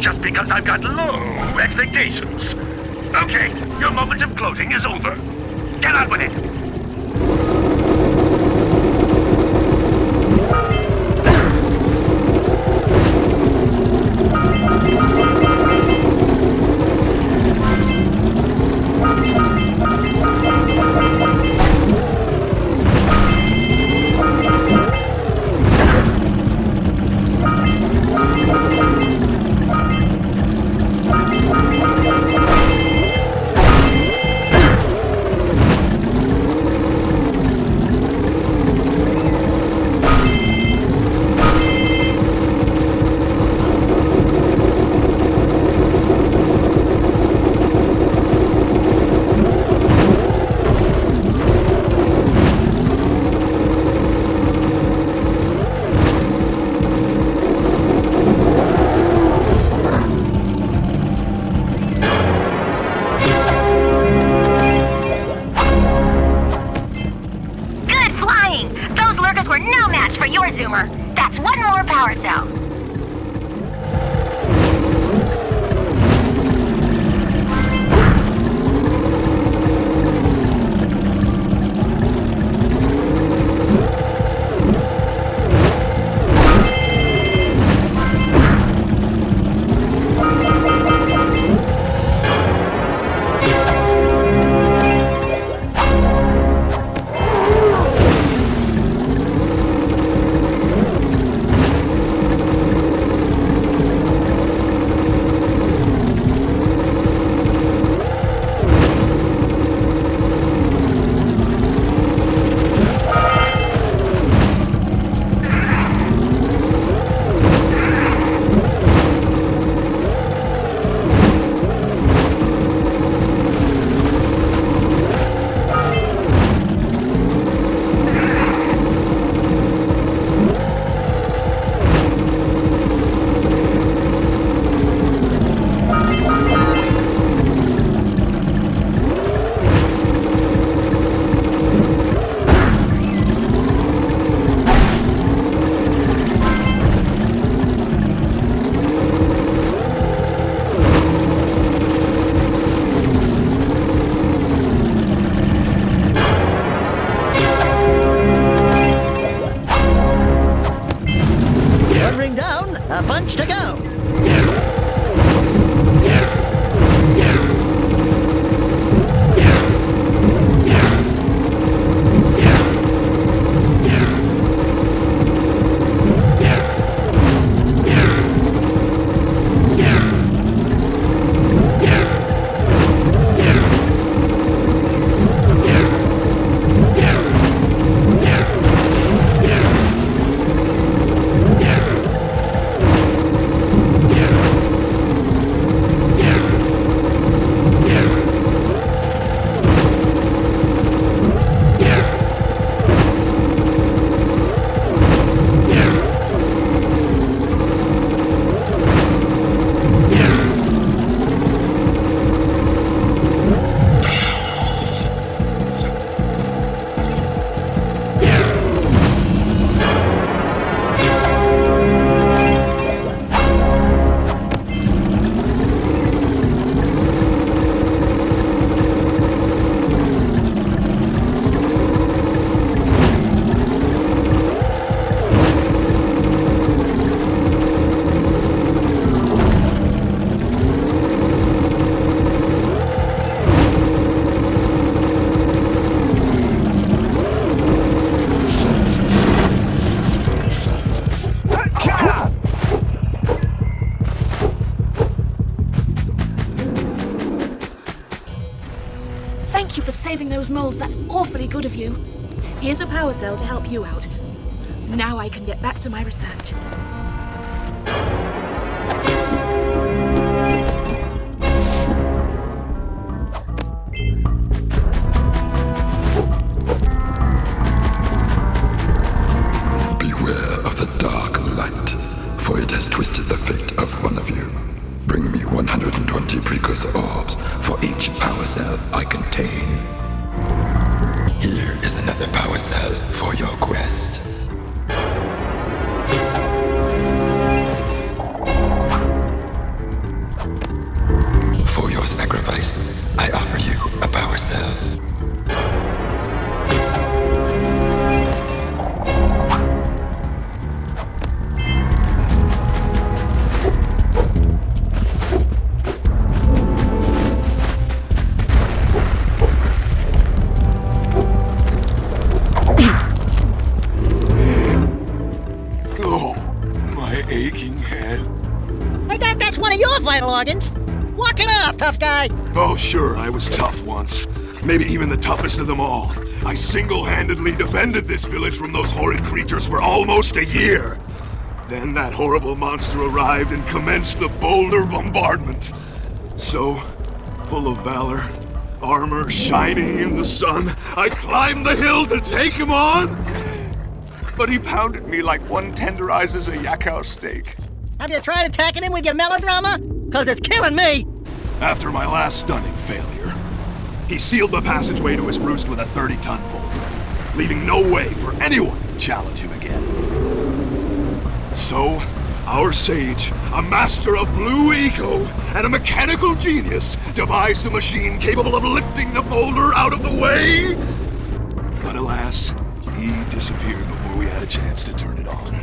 just because I've got low expectations. Okay, your moment of gloating is over. Get on with it. That's one more power cell. A bunch to go. Thank you for saving those moles. That's awfully good of you. Here's a power cell to help you out. Now I can get back to my research. Beware of the dark light, for it has twisted the fate of one of you. Bring me 120 precursor orbs for each power cell I contain. Here is another power cell for your quest. For your sacrifice, I offer you a power cell. Vital organs. Walk it off, tough guy. Oh, sure, I was tough once. Maybe even the toughest of them all. I single-handedly defended this village from those horrid creatures for almost a year. Then that horrible monster arrived and commenced the boulder bombardment. So, full of valor, armor shining in the sun, I climbed the hill to take him on. But he pounded me like one tenderizes a yak house steak. Have you tried attacking him with your melodrama? Because it's killing me! After my last stunning failure, he sealed the passageway to his roost with a 30-ton boulder, leaving no way for anyone to challenge him again. So, our sage, a master of blue eco and a mechanical genius, devised a machine capable of lifting the boulder out of the way. But alas, he disappeared before we had a chance to turn it on.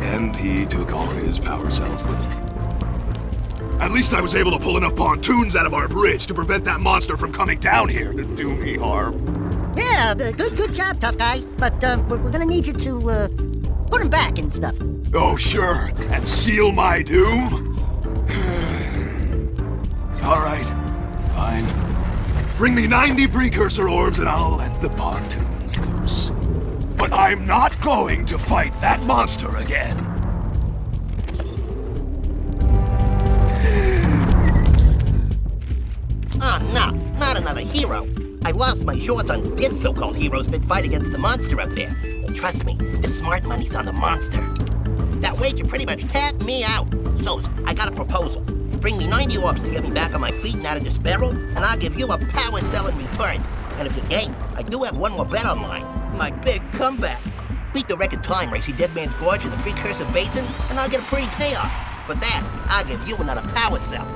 And he took all his power cells with him. At least I was able to pull enough pontoons out of our bridge to prevent that monster from coming down here to do me harm. Yeah, good job, tough guy. But we're gonna need you to put him back and stuff. Oh, sure, and seal my doom? All right, fine. Bring me 90 precursor orbs and I'll let the pontoons loose. But I'm not going to fight that monster again. Oh, no, not another hero. I lost my shorts on this so-called hero's mid-fight against the monster up there. And trust me, the smart money's on the monster. That wager pretty much tapped me out. So, I got a proposal. Bring me 90 orbs to get me back on my feet and out of this barrel, and I'll give you a power cell in return. And if you're game, I do have one more bet on mine. My big comeback. Beat the record time racing Dead Man's Gorge in the Precursor Basin, and I'll get a pretty payoff. For that, I'll give you another power cell.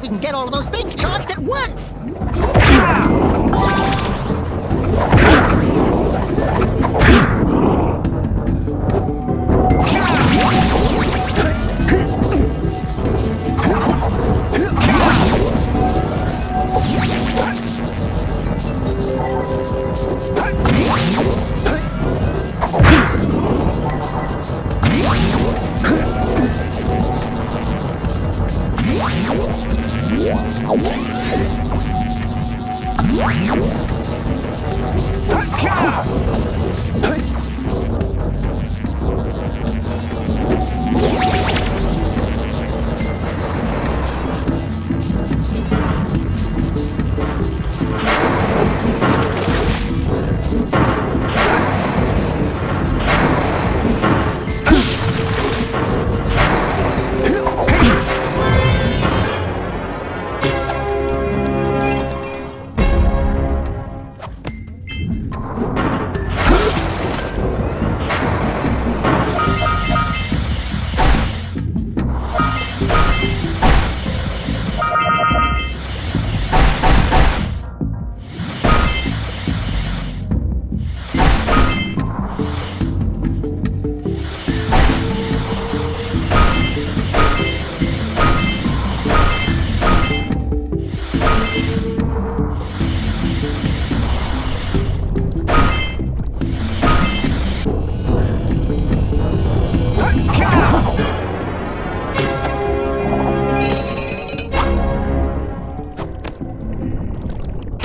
we can get all of those things charged at once.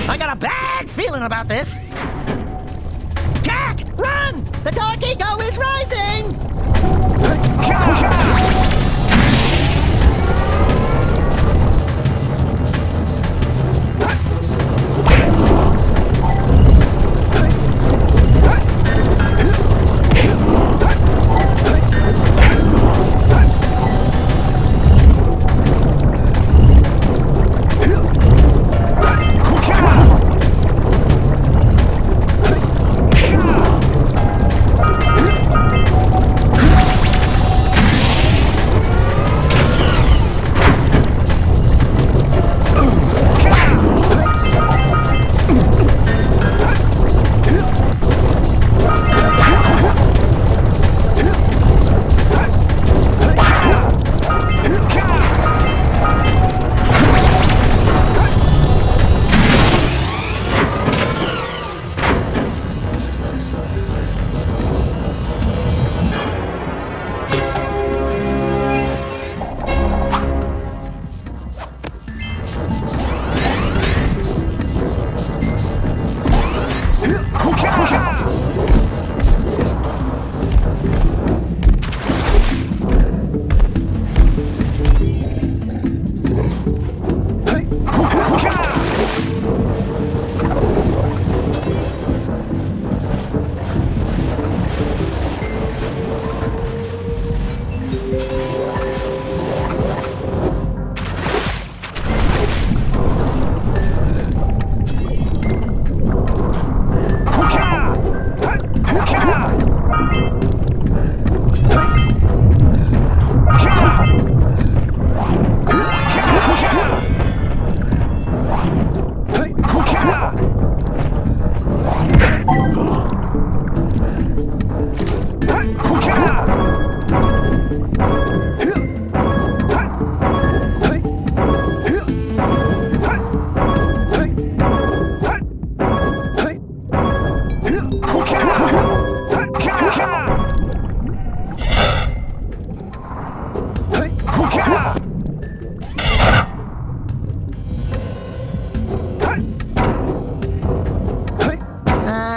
I got a bad feeling about this. Jak, run! The dark ego is rising!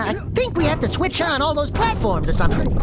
I think we have to switch on all those platforms or something.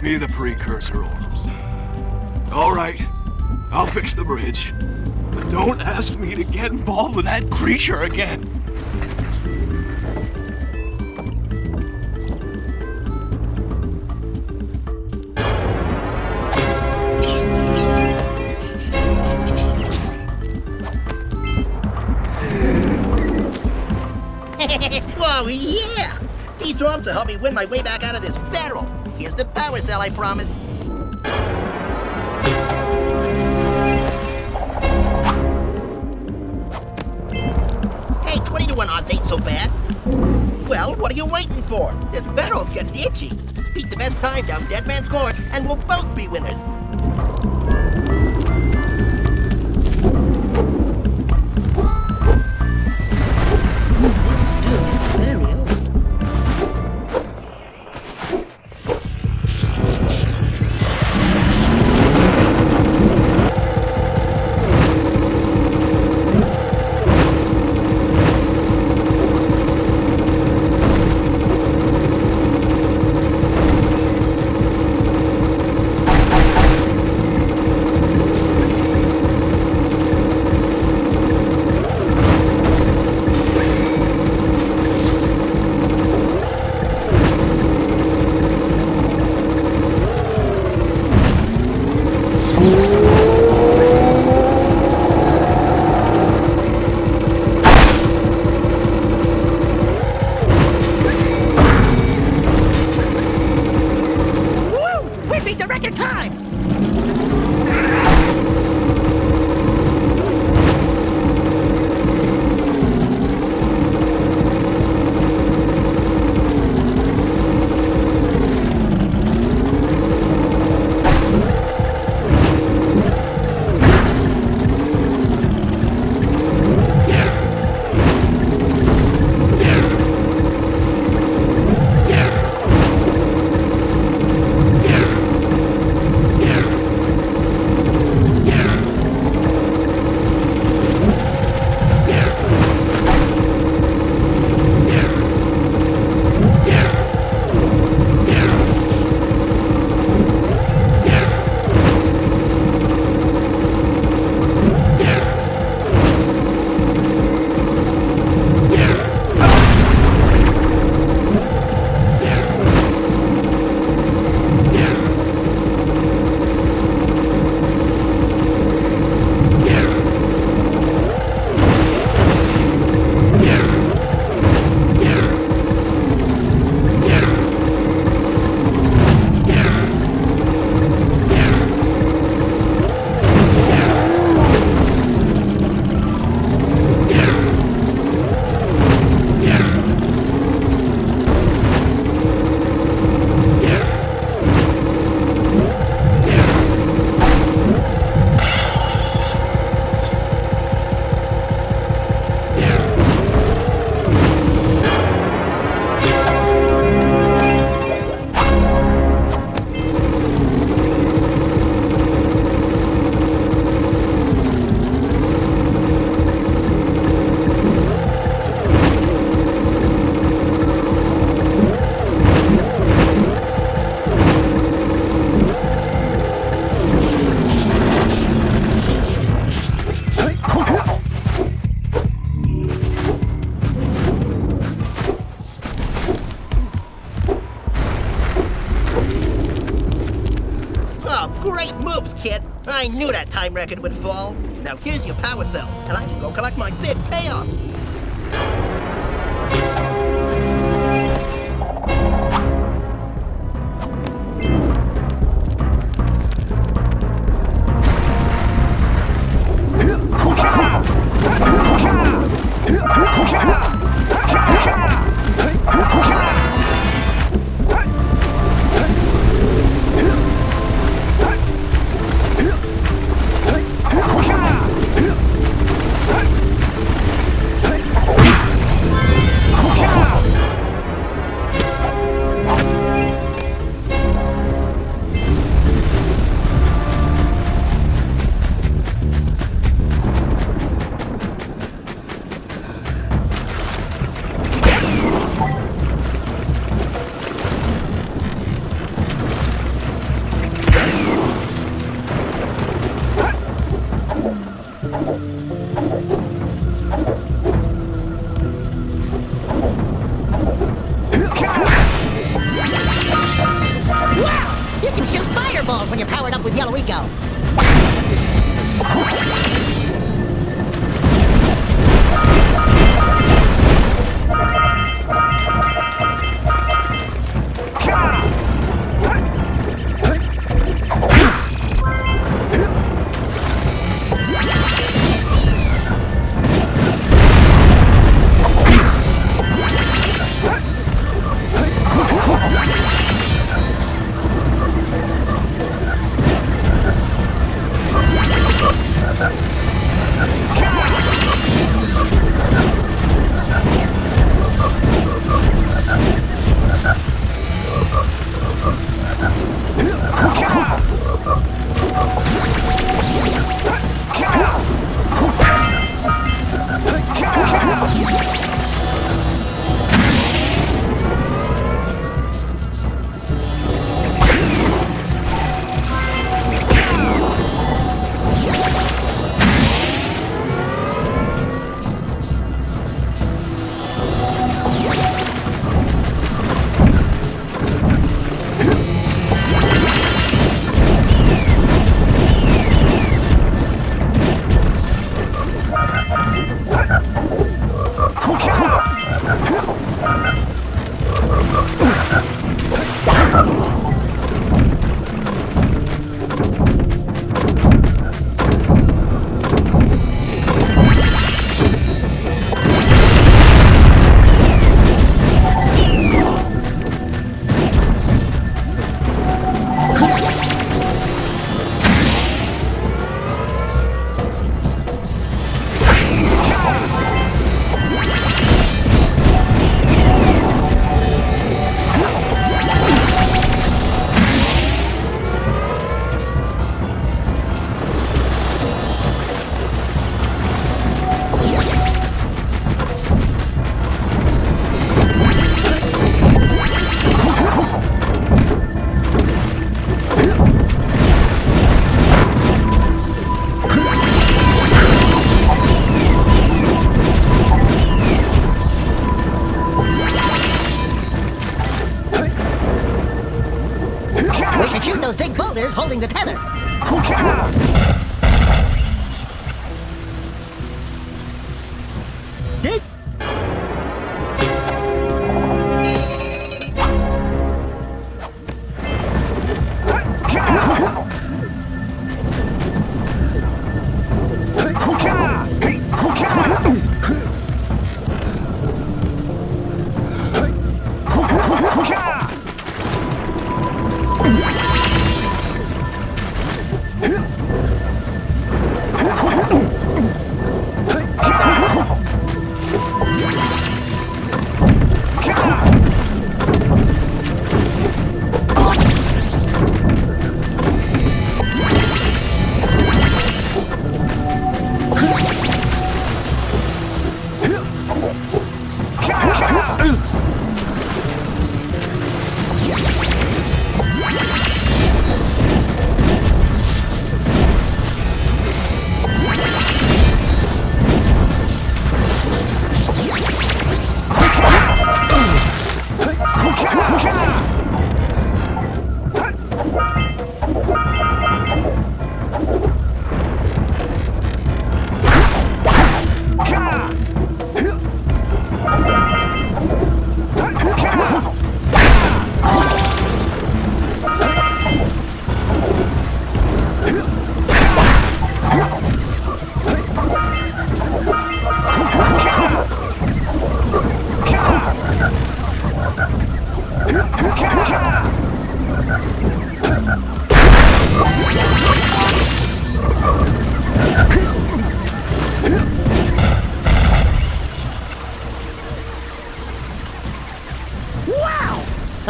brought me the precursor orbs. All right, I'll fix the bridge. But don't ask me to get involved with that creature again. Oh, yeah! These orbs will help me win my way back out of this barrel. Here's the power cell, I promise. Hey, 20 to 1 odds ain't so bad. Well, what are you waiting for? This barrel's getting itchy. Beat the best time down Dead Man's Gorge, and we'll both be winners. This stone is very old. Great moves, kid. I knew that time record would fall. Now here's your power cell, and I can go collect my big payoff. Wow! You can shoot fireballs when you're powered up with Yellow Eco. Holding the tether. Dig.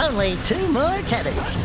Only 2 more tethers.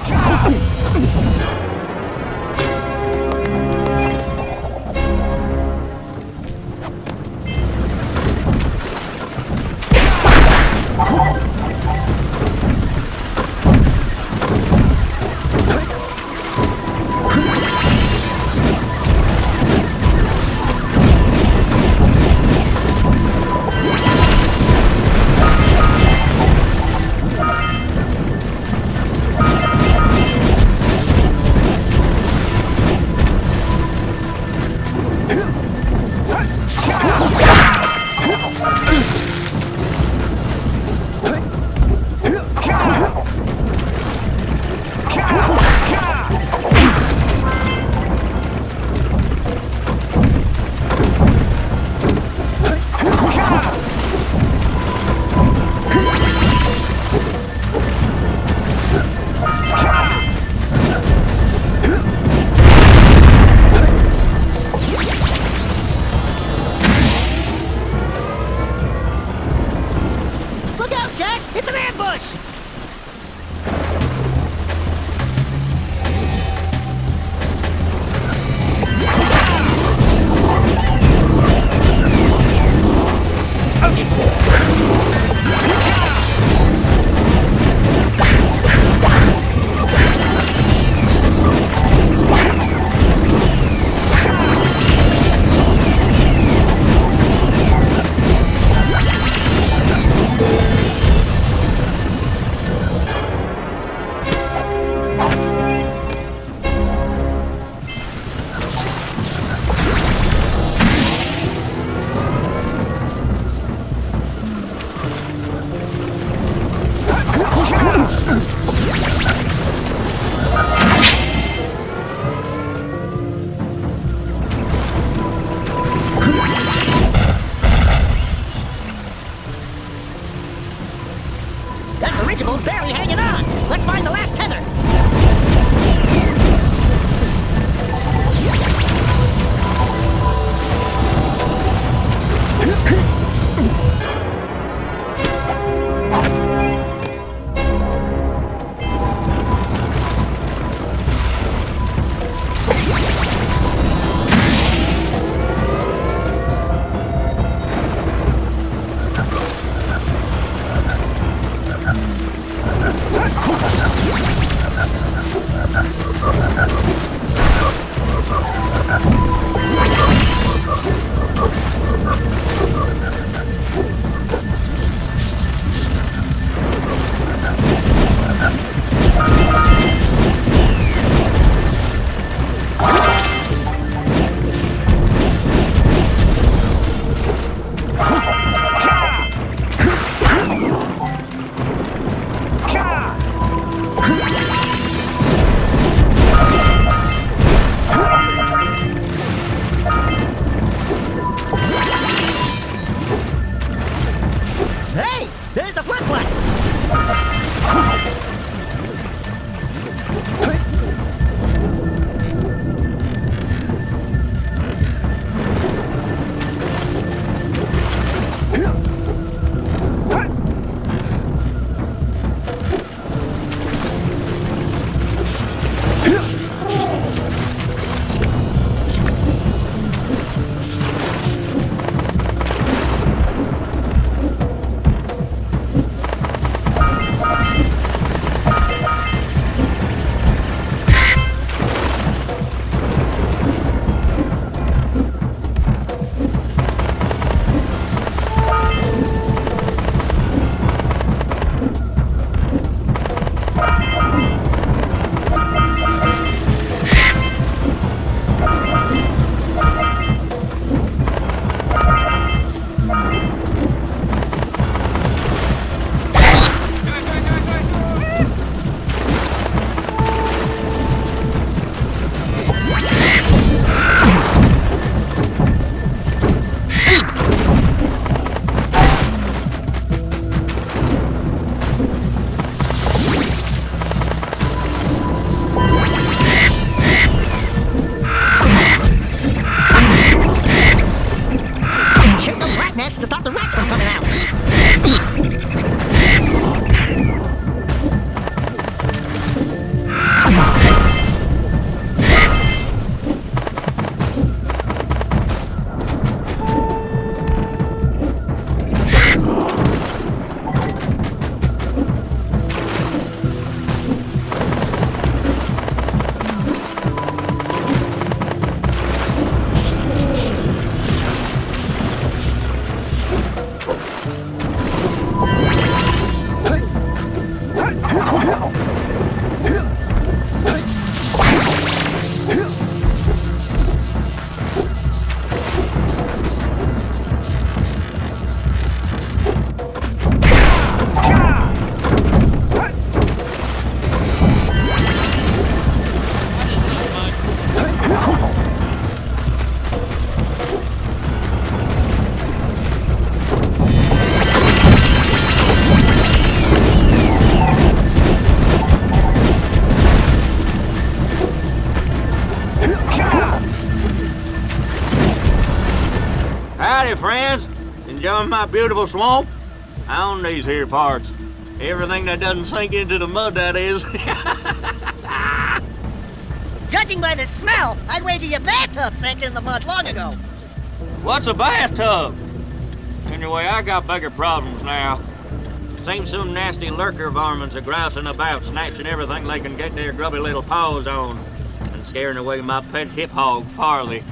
push! That dirigible's barely hanging on! Let's find the last tether! Hey! There's the flip-flap! Shake those rat nests to stop the rats from coming out! Howdy, friends. Enjoying my beautiful swamp? I own these here parts. Everything that doesn't sink into the mud, that is. Judging by the smell, I'd wager your bathtub sank in the mud long ago. What's a bathtub? Anyway, I got bigger problems now. Seems some nasty lurker varmints are grousing about, snatching everything they can get their grubby little paws on, and scaring away my pet hip hog, Farley.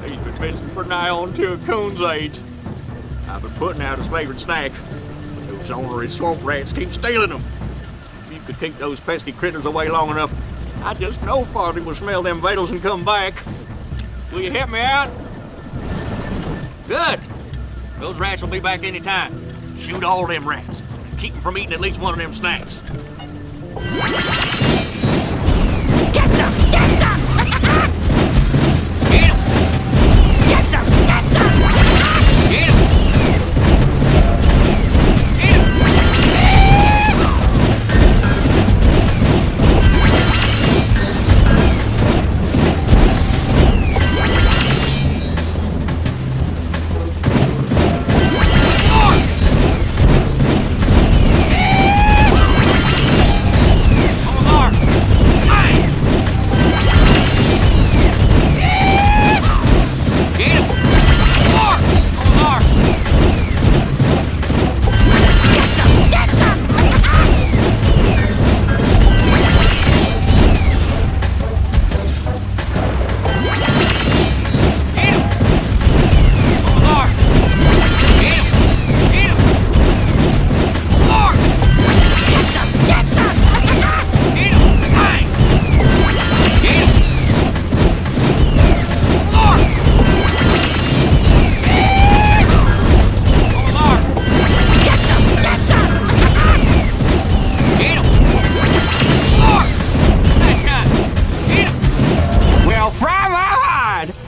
He's been missing for nigh on to a coon's age. I've been putting out his favorite snack. Those ornery swamp rats keep stealing them. If you could keep those pesky critters away long enough, I just know Farley will smell them vitals and come back. Will you help me out? Good. Those rats will be back any time. Shoot all them rats. Keep them from eating at least one of them snacks. Get some! Get some! Get 'em! Get some! Get some! Get 'em! Get 'em!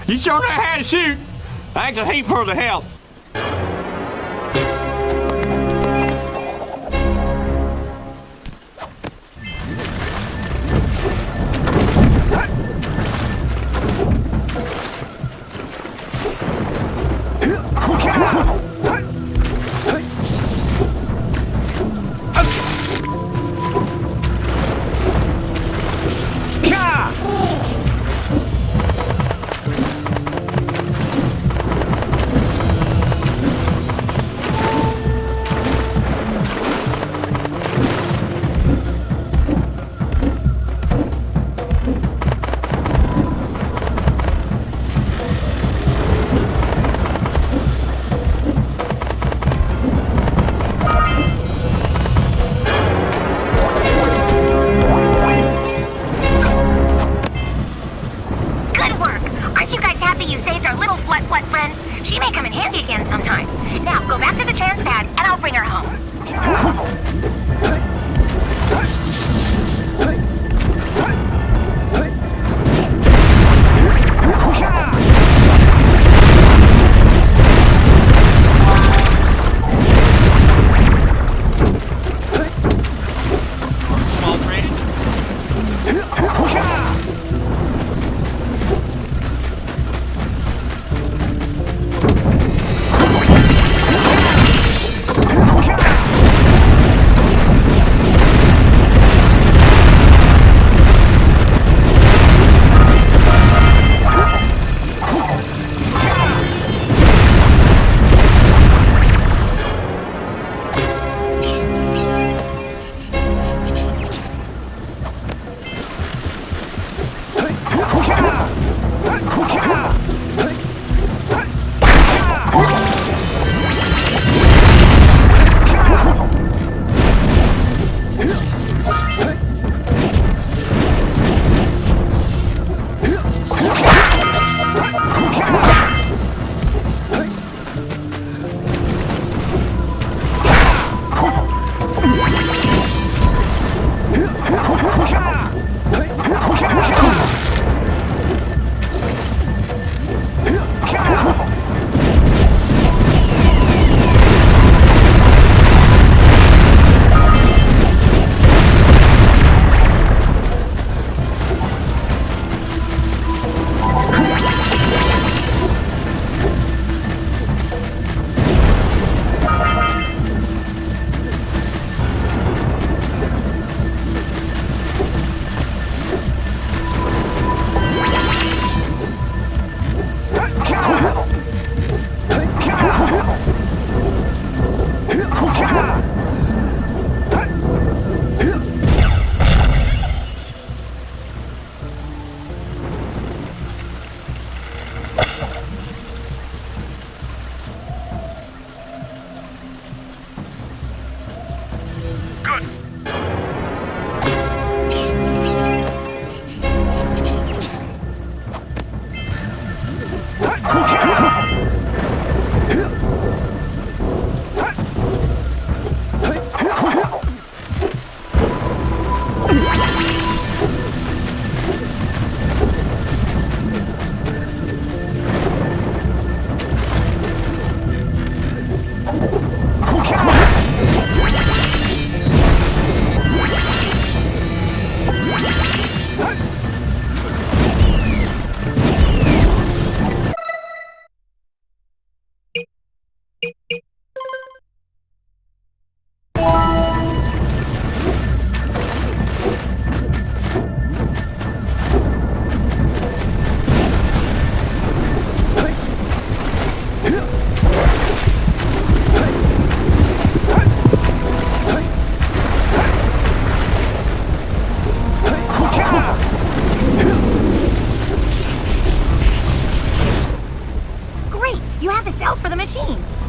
You sure know how to shoot. Thanks a heap for the help. She may come in handy again sometime. Now, go back to the transpad, and I'll bring her home.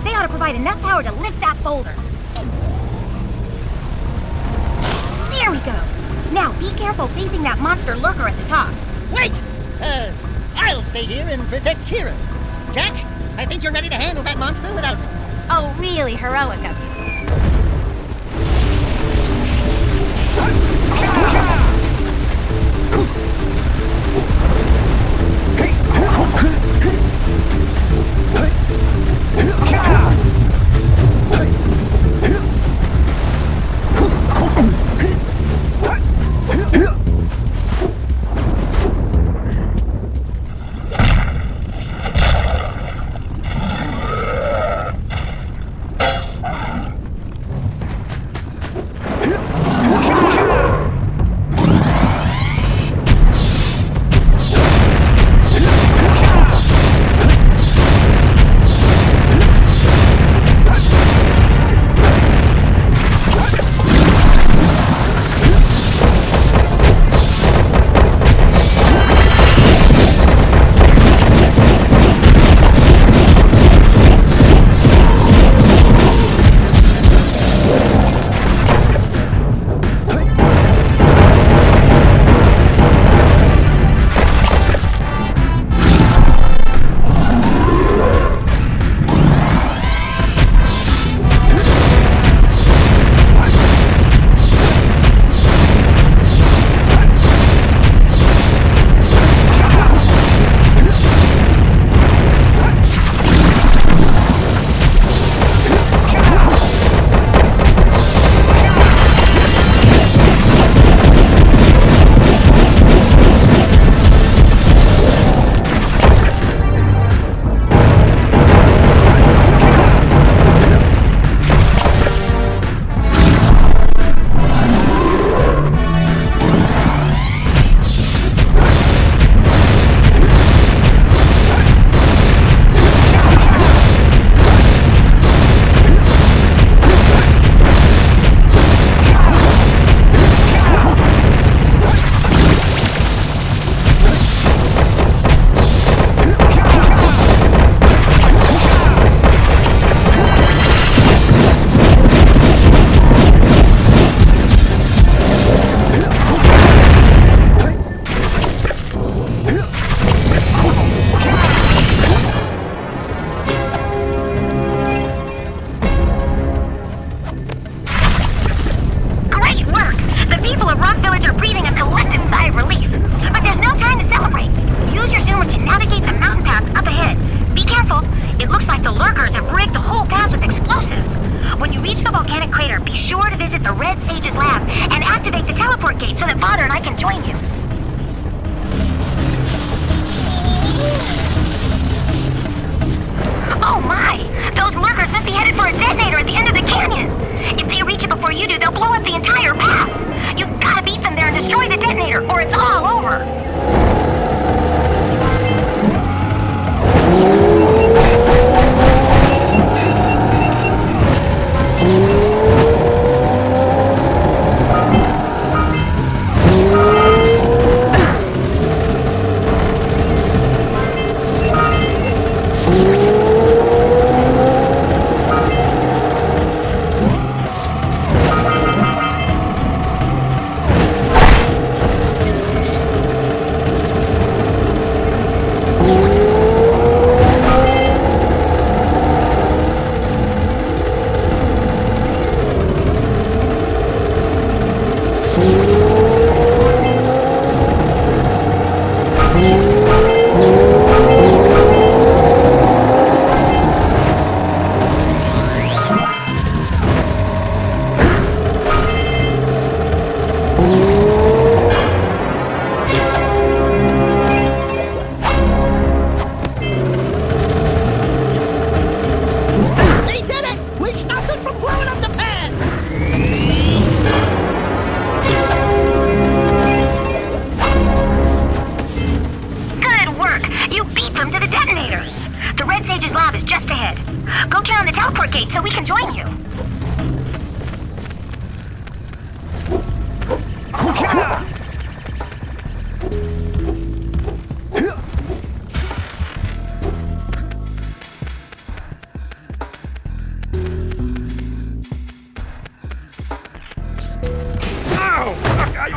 They ought to provide enough power to lift that boulder. There we go. Now be careful facing that monster lurker at the top. Wait! I'll stay here and protect Kira. Jack, I think you're ready to handle that monster without me. Oh, really heroic of you.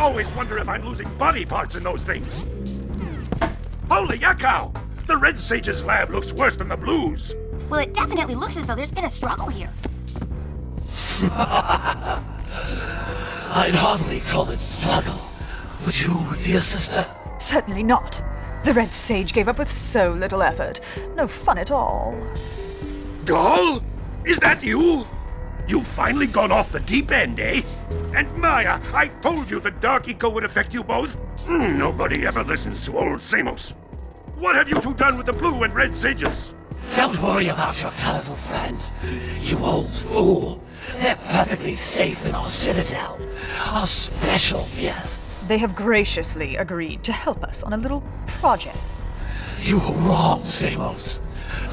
always wonder if I'm losing body parts in those things. Holy yakkow! The Red Sage's lab looks worse than the Blues. Well, it definitely looks as though there's been a struggle here. I'd hardly call it struggle. Would you, dear sister? Certainly not. The Red Sage gave up with so little effort. No fun at all. Gall? Is that you? You've finally gone off the deep end, eh? And Maya, I told you the Dark Eco would affect you both. Nobody ever listens to old Samos. What have you two done with the Blue and Red Sages? Don't worry about your colorful friends, you old fool. They're perfectly safe in our citadel. Our special guests. They have graciously agreed to help us on a little project. You were wrong, Samos.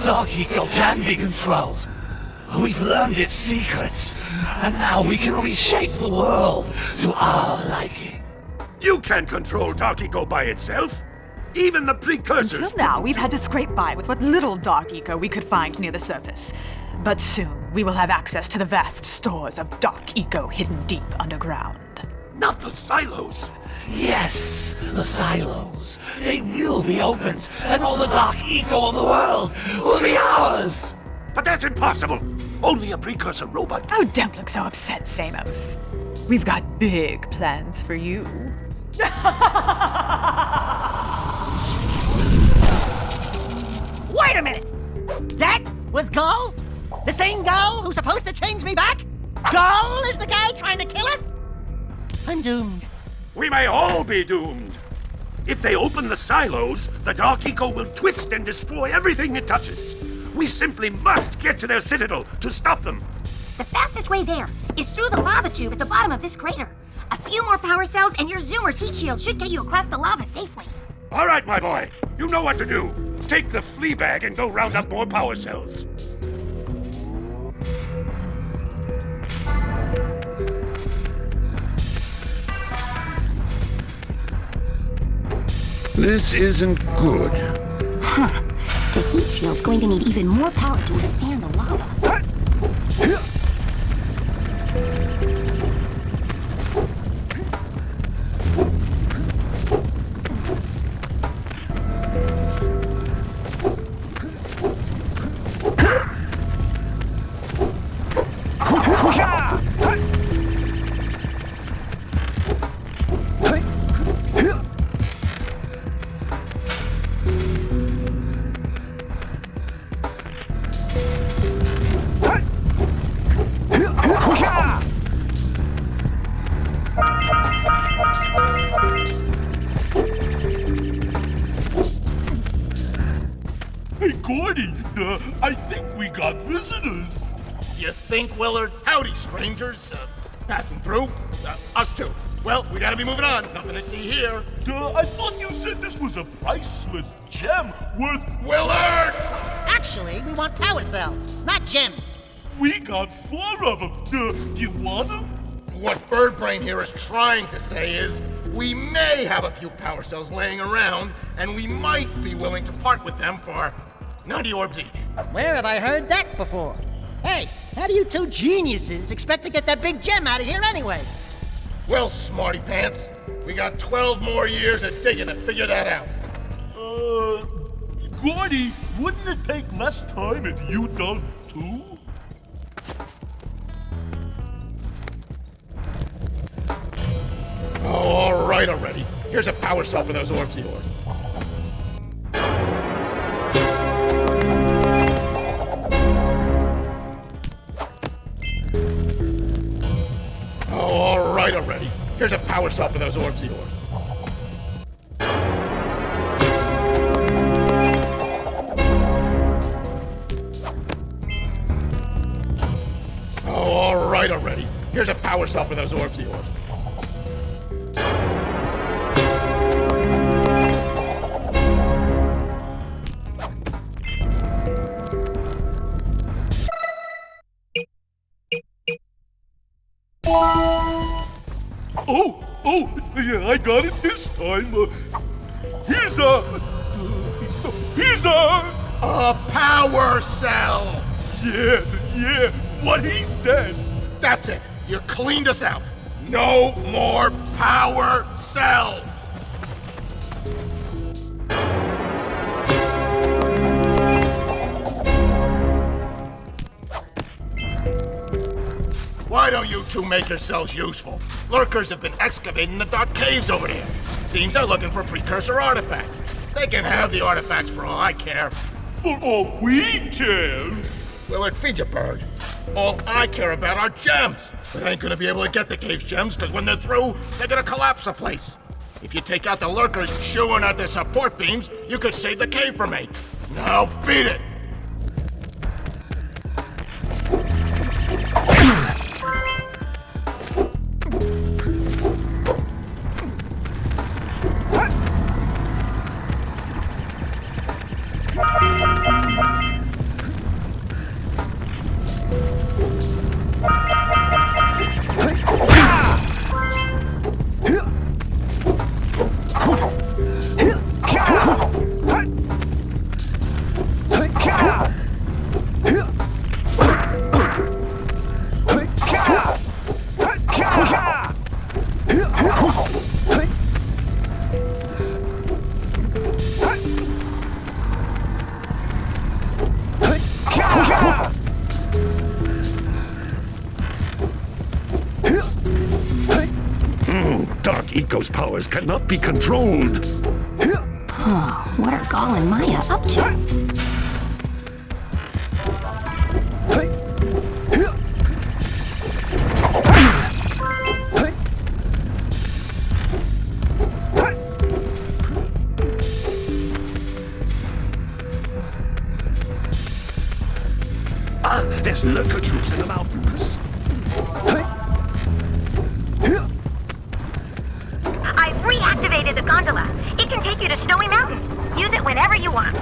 Dark Eco can be controlled. We've learned its secrets, and now we can reshape the world to our liking. You can't control Dark Eco by itself. Even the precursors. Until now, we've had to scrape by with what little Dark Eco we could find near the surface. But soon, we will have access to the vast stores of Dark Eco hidden deep underground. Not the silos. Yes, the silos. They will be opened, and all the Dark Eco of the world will be ours. But that's impossible. Only a precursor robot. Oh, don't look so upset, Samos. We've got big plans for you. Wait a minute! That was Gull? The same Gull who's supposed to change me back? Gull is the guy trying to kill us? I'm doomed. We may all be doomed. If they open the silos, the Dark Eco will twist and destroy everything it touches. We simply must get to their citadel to stop them. The fastest way there is through the lava tube at the bottom of this crater. A few more power cells and your Zoomer's heat shield should get you across the lava safely. All right, my boy. You know what to do. Take the flea bag and go round up more power cells. This isn't good. Huh. The heat shield's going to need even more power to withstand the lava. Hey, Gordy, I think we got visitors. You think, Willard? Howdy, strangers. Passing through? Us too. Well, we gotta be moving on. Nothing to see here. I thought you said this was a priceless gem worth... Willard! Actually, we want power cells, not gems. We got 4 of them. Do you want them? What Birdbrain here is trying to say is, we may have a few power cells laying around, and we might be willing to part with them for 90 orbs each. Where have I heard that before? Hey, how do you two geniuses expect to get that big gem out of here anyway? Well, smarty pants, we got 12 more years of digging to figure that out. Gordy, wouldn't it take less time if you dug too? Oh, all right already. Here's a power cell for those orbs of yours. Oh, all right already. Here's a power cell for those orbs of yours. Oh, all right already. Here's a power cell for those orbs of yours. Oh, yeah, I got it this time. Here's a power cell. Yeah, what he said. That's it. You cleaned us out. No more power cell! Why don't you two make yourselves useful? Lurkers have been excavating the dark caves over there. Seems they're looking for precursor artifacts. They can have the artifacts for all I care. For all we care. Willard, feed your bird. All I care about are gems. But I ain't gonna be able to get the cave's gems, because when they're through, they're gonna collapse the place. If you take out the lurkers chewing at the support beams, you could save the cave for me. Now beat it! Dark Eco's powers cannot be controlled. Oh, what are Gall and Maya up to? There's lurker troops in the mountains. I've reactivated the gondola. It can take you to Snowy Mountain. Use it whenever you want.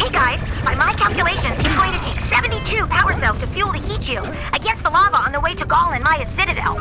Hey guys, by my calculations, it's going to take 72 power cells to fuel the heat shield against the lava on the way to Gall and Maya's citadel.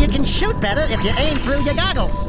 you can shoot better if you aim through your goggles.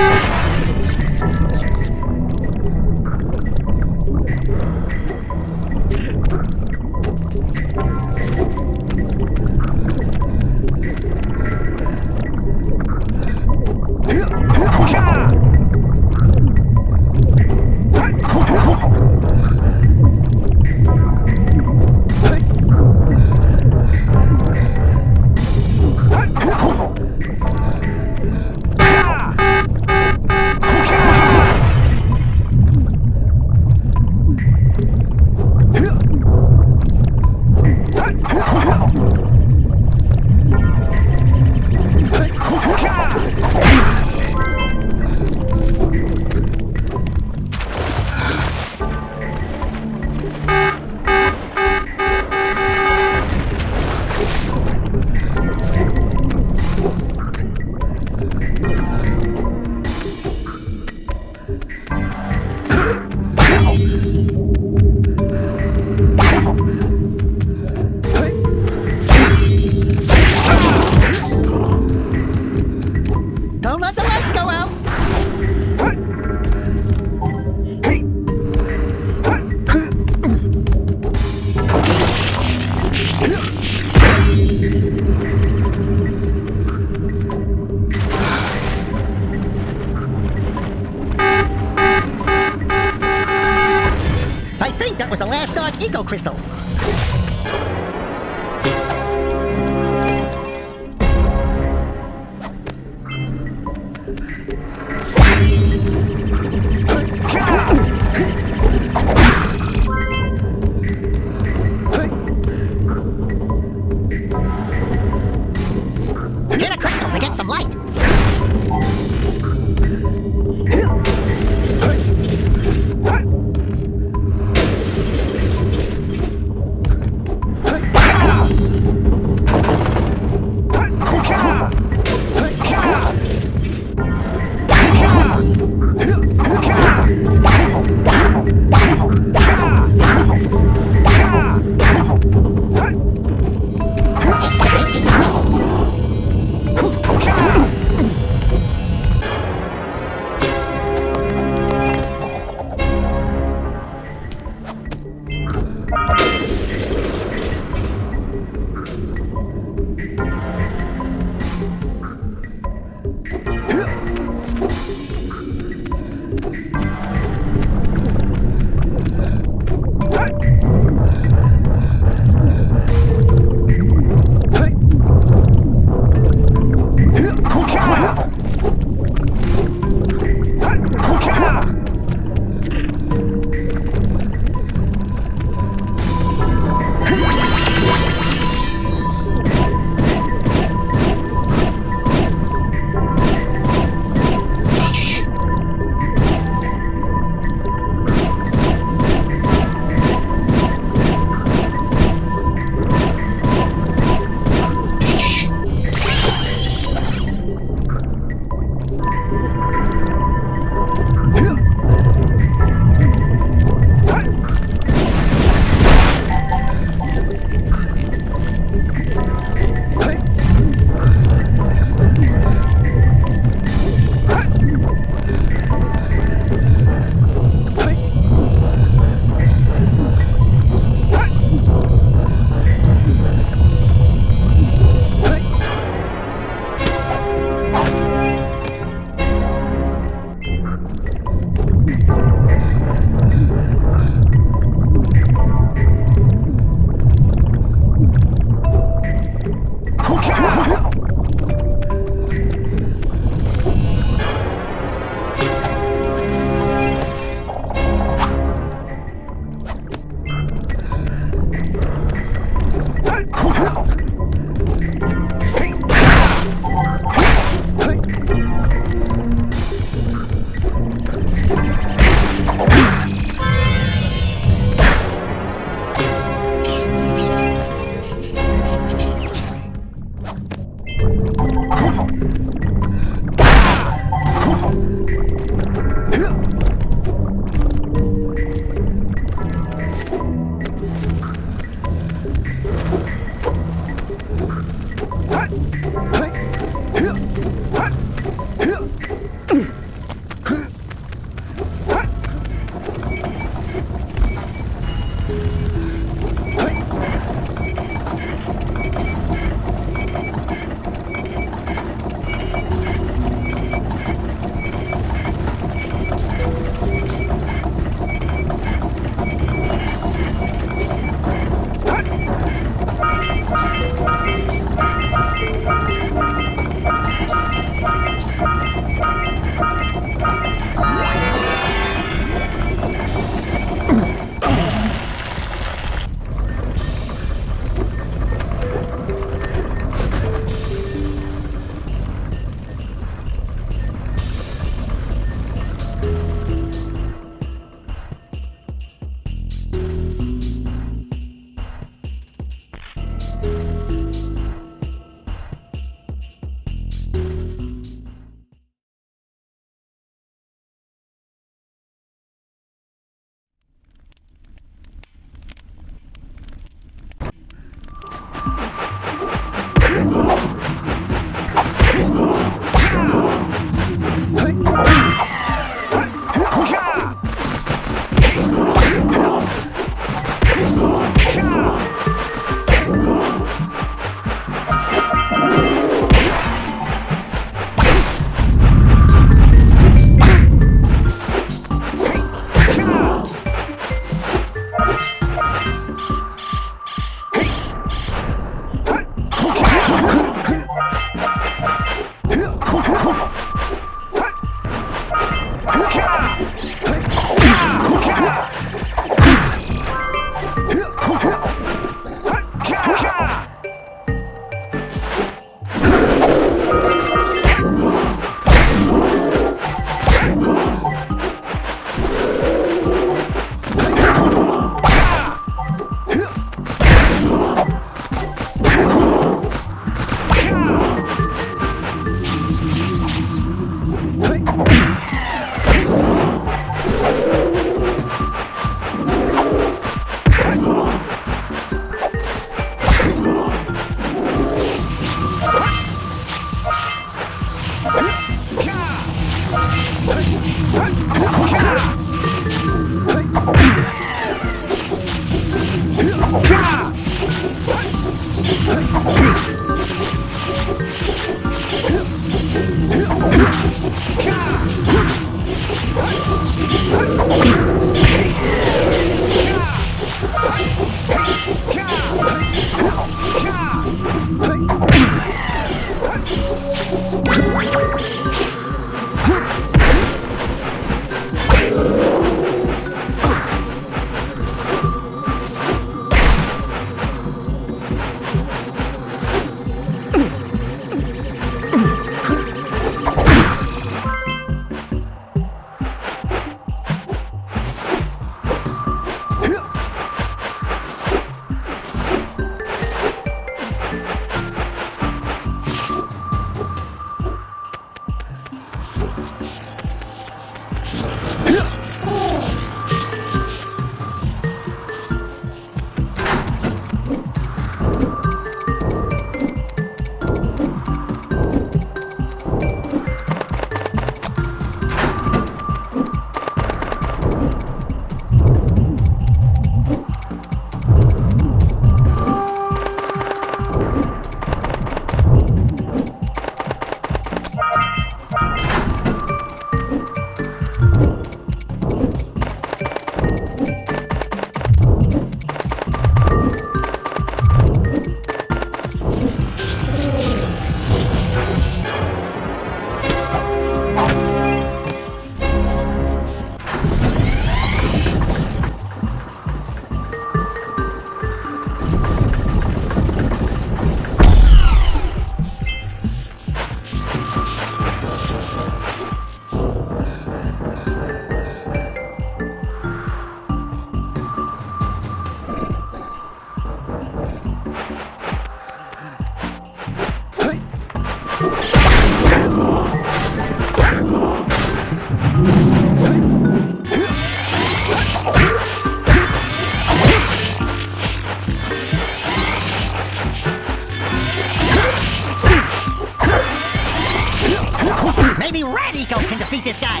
Maybe Red Eco can defeat this guy.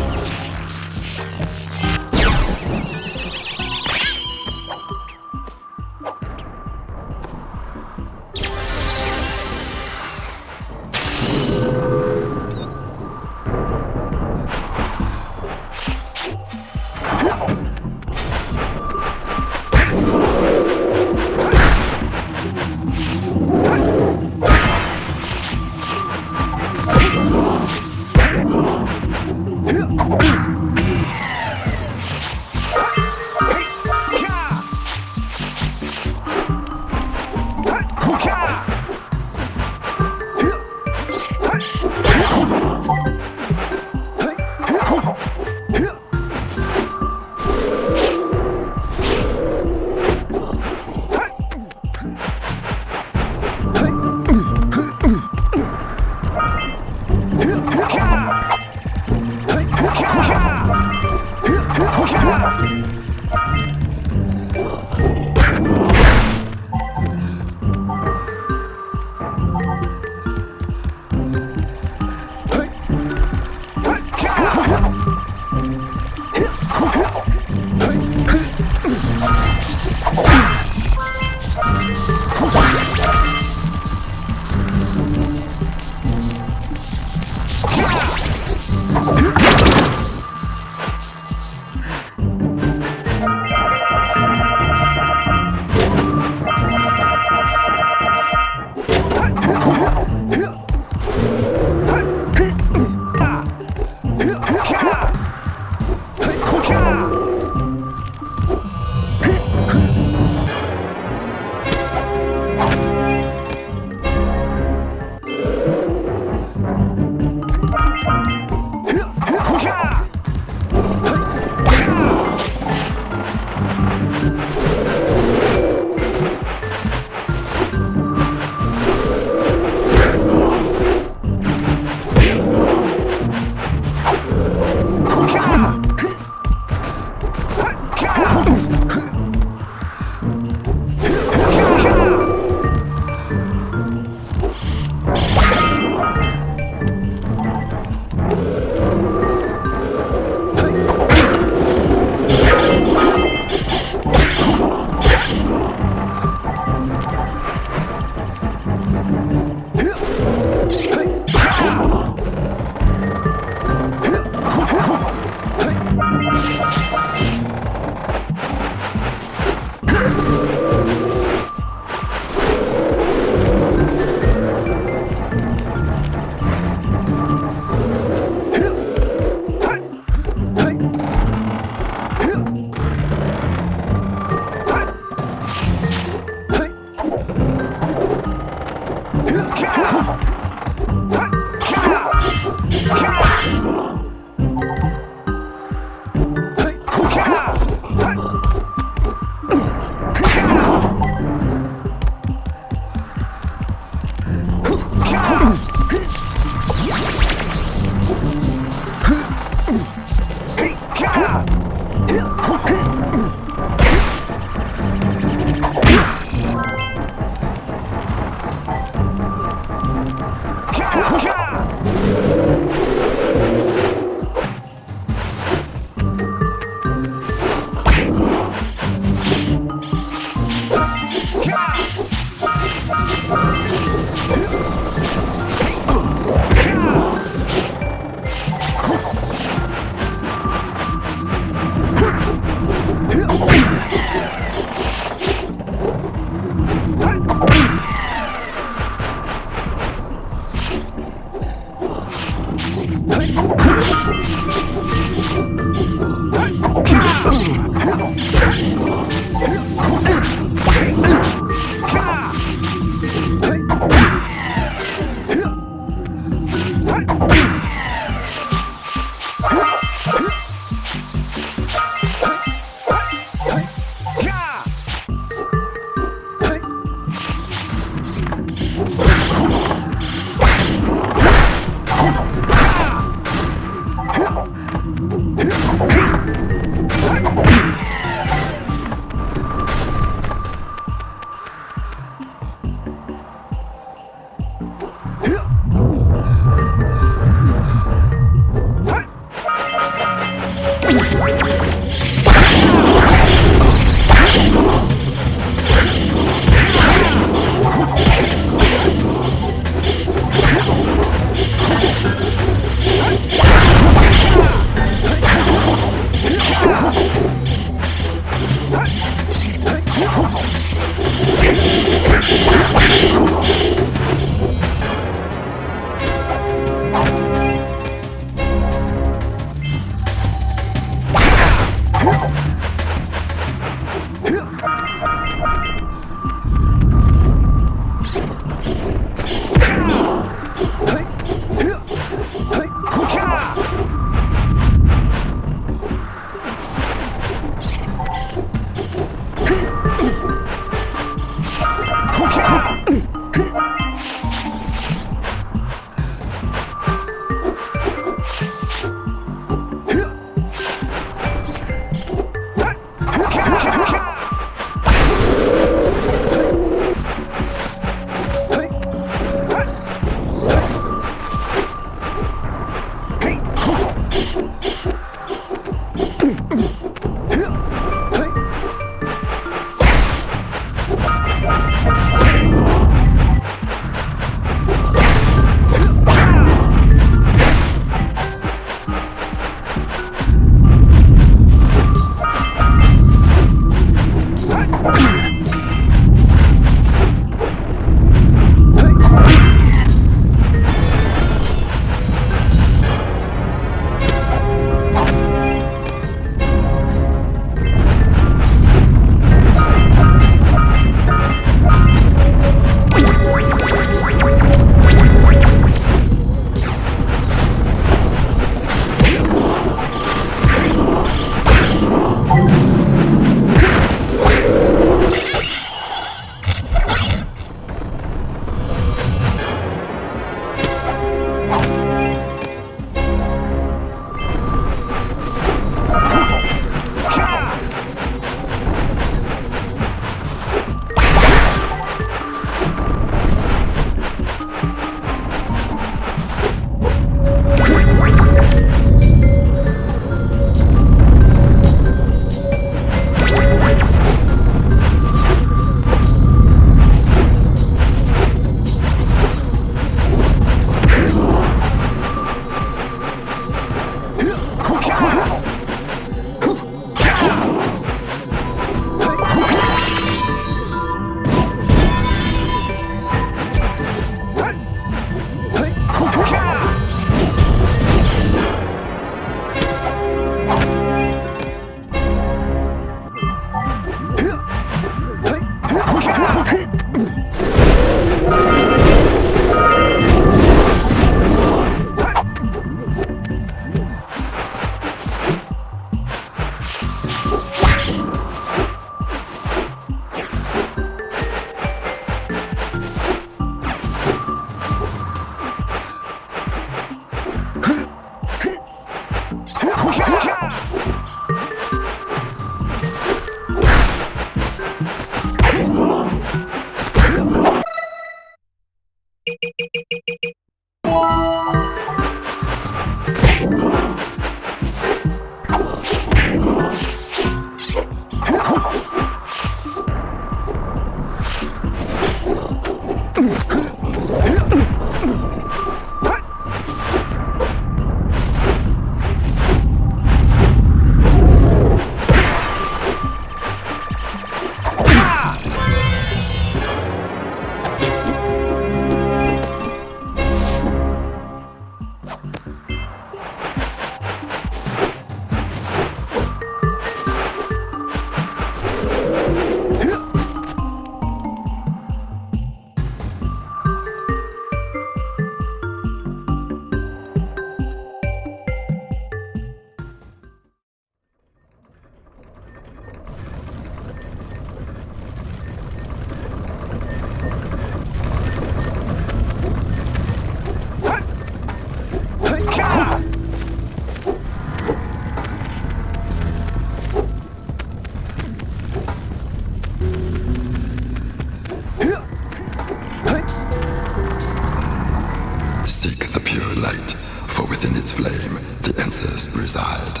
reside.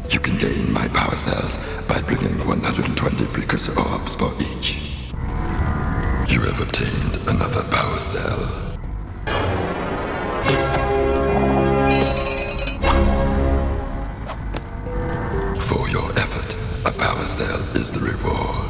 You can gain my power cells by bringing 120 precursor orbs for each. You have obtained another power cell. For your effort, a power cell is the reward.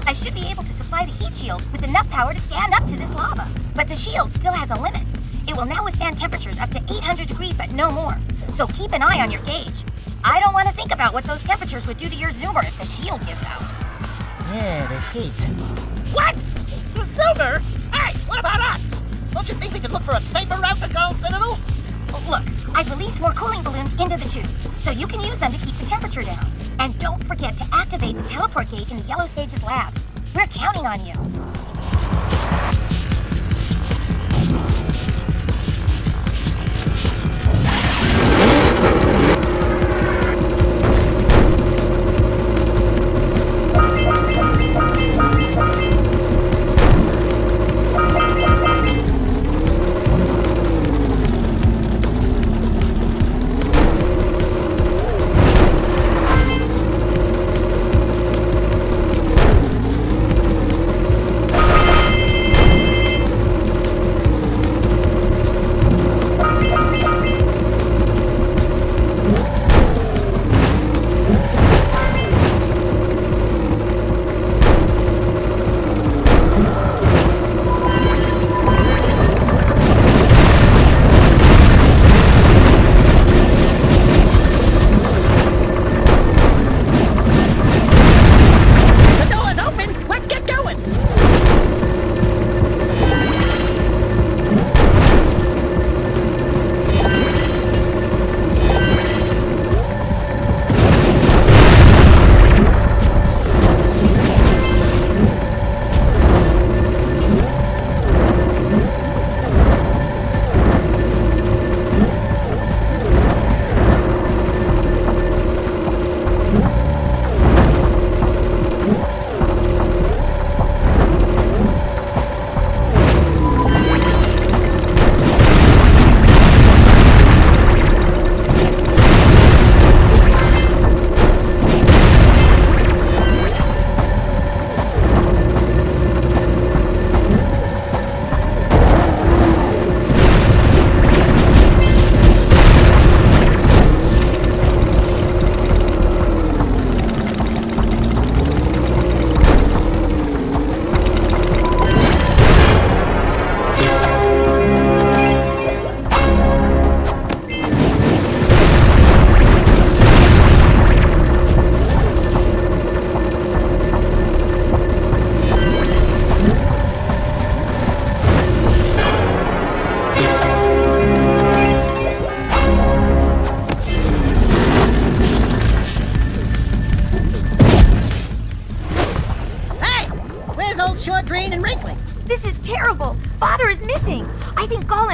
I should be able to supply the heat shield with enough power to stand up to this lava. But the shield still has a limit. It will now withstand temperatures up to 800 degrees, but no more. So keep an eye on your gauge. I don't want to think about what those temperatures would do to your zoomer if the shield gives out. Yeah, the heat. What? The Zoomer? Hey, what about us? Don't you think we could look for a safer route to Gull Citadel? Look, I've released more cooling balloons into the tube, so you can use them to keep the temperature down. And don't forget to activate the teleport gate in the Yellow Sage's lab. We're counting on you.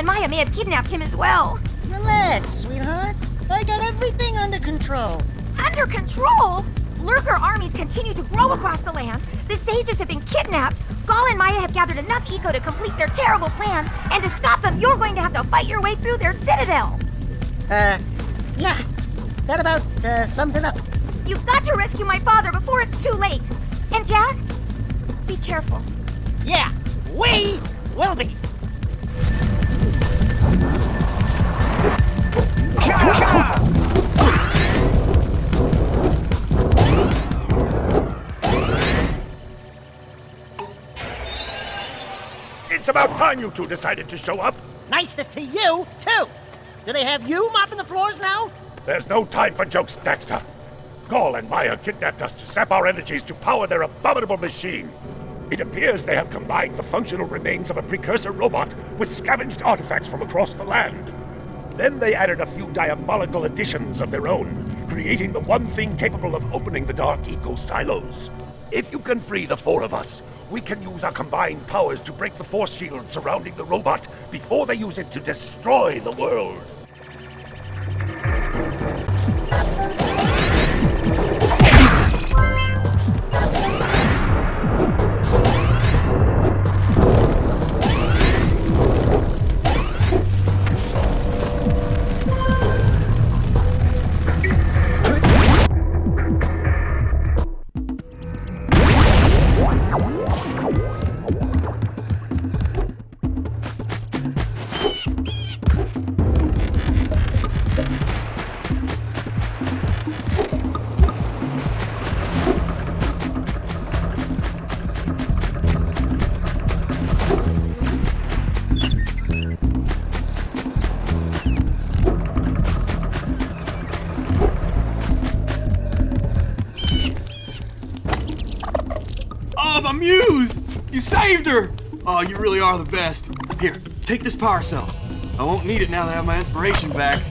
Maya may have kidnapped him as well. Relax, sweetheart. I got everything under control. Under control? Lurker armies continue to grow across the land. The sages have been kidnapped. Gall and Maya have gathered enough eco to complete their terrible plan, and to stop them, you're going to have to fight your way through their citadel. Yeah. That about sums it up. You've got to rescue my father before it's too late. And Jack, be careful. Yeah, we will be. It's about time you two decided to show up. Nice to see you, too. Do they have you mopping the floors now? There's no time for jokes, Daxter. Gall and Maya kidnapped us to sap our energies to power their abominable machine. It appears they have combined the functional remains of a precursor robot with scavenged artifacts from across the land. Then they added a few diabolical additions of their own, creating the one thing capable of opening the dark eco silos. If you can free the four of us, we can use our combined powers to break the force shield surrounding the robot before they use it to destroy the world. Oh, my muse! You saved her! Oh, you really are the best. Here, take this power cell. I won't need it now that I have my inspiration back.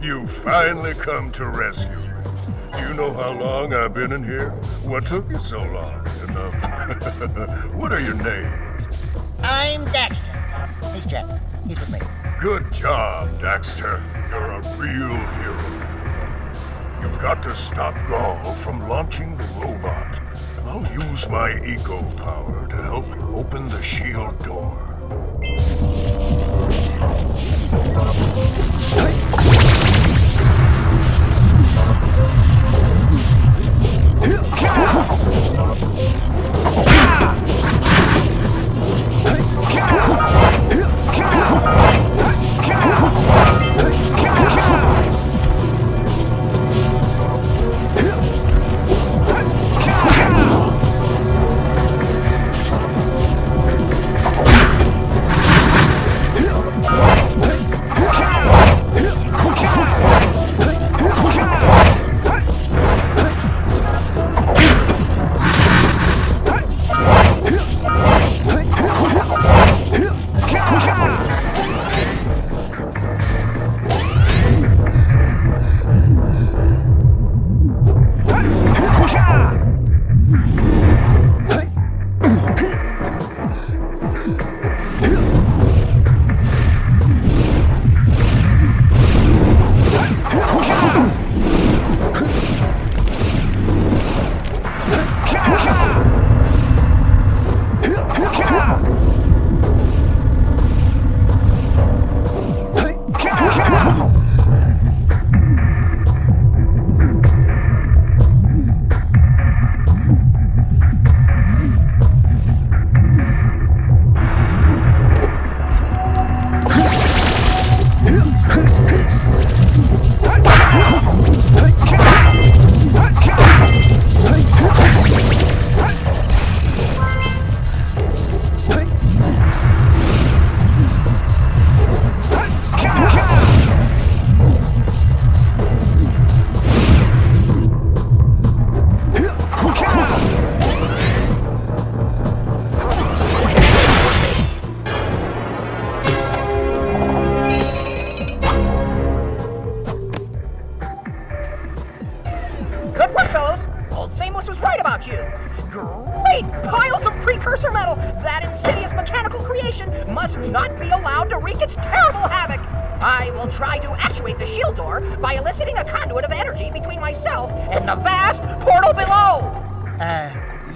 You finally come to rescue me. Do you know how long I've been in here? What took you so long? What are your names? I'm Daxter. He's Jack. He's with me. Good job, Daxter. You're a real hero. You've got to stop Gaul from launching the robot. I'll use my eco power to help open the shield door.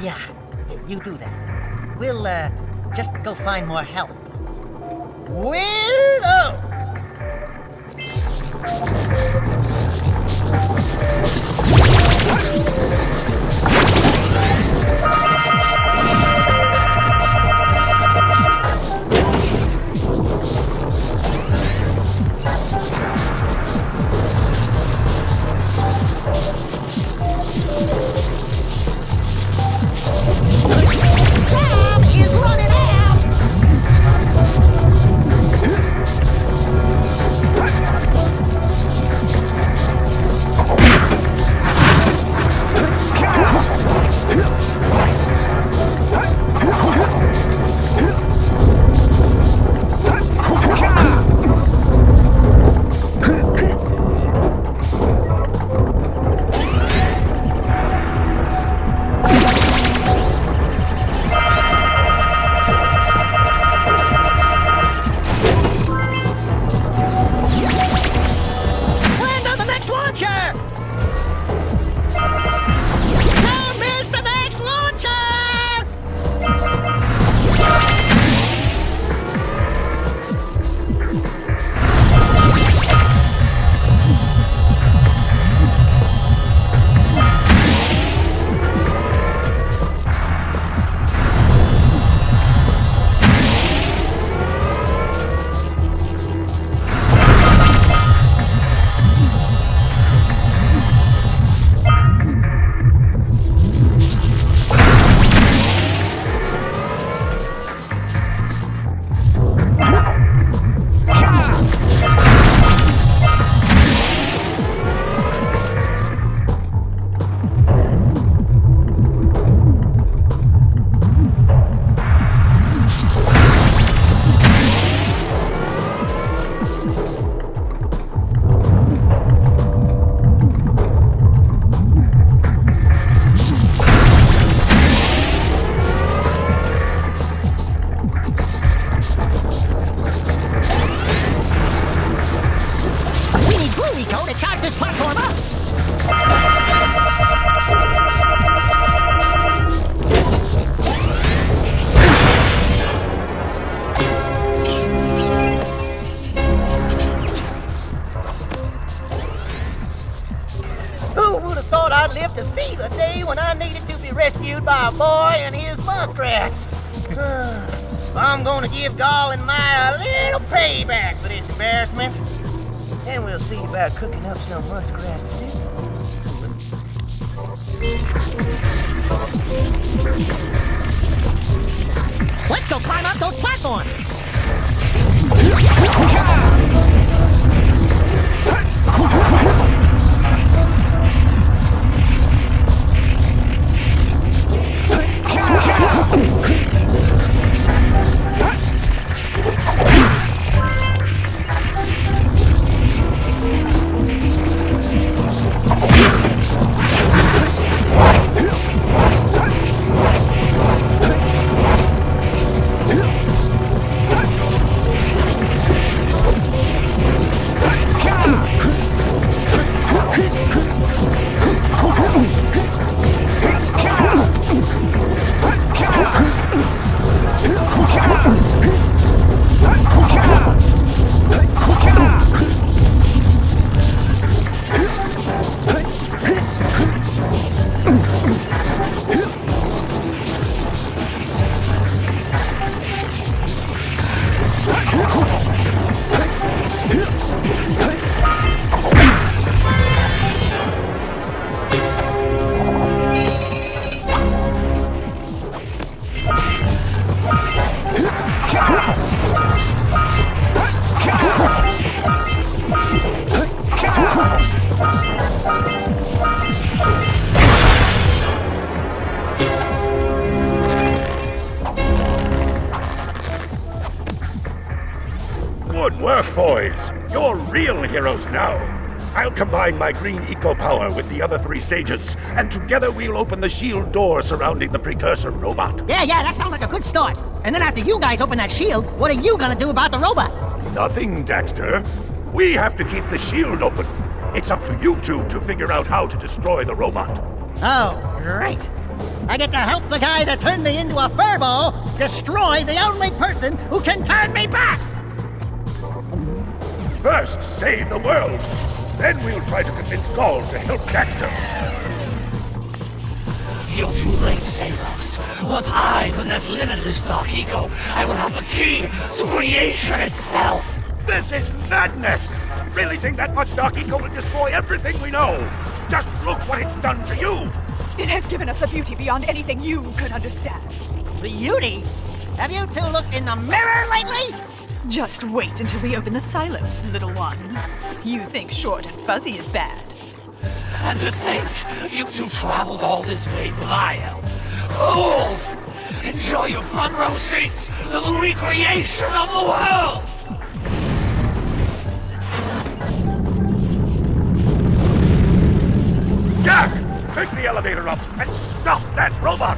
Yeah. You do that. We'll, just go find more help. Weirdo! day when I needed to be rescued by a boy and his muskrat. I'm gonna give Gall and Maya a little payback for this embarrassment. And we'll see about cooking up some muskrat stew. Let's go climb up those platforms! Good work, boys. You're real heroes now. I'll combine my green eco power with the other 3 sages, and together we'll open the shield door surrounding the precursor robot. Yeah, that sounds like a good start. And then after you guys open that shield, what are you gonna do about the robot? Nothing, Daxter. We have to keep the shield open. It's up to you two to figure out how to destroy the robot. Oh, right. I get to help the guy that turned me into a furball destroy the only person who can turn me back! First, save the world. Then we'll try to convince Gall to help Daxter. You're too late, Salos. Once I possess limitless dark eco, I will have the key to creation itself. This is madness! Releasing that much dark eco will destroy everything we know. Just look what it's done to you. It has given us a beauty beyond anything you could understand. Beauty? Have you two looked in the mirror lately? Just wait until we open the silos, little one. You think short and fuzzy is bad. And to think, you two traveled all this way for my help. Fools! Enjoy your front row seats to the recreation of the world! Jak! Take the elevator up and stop that robot!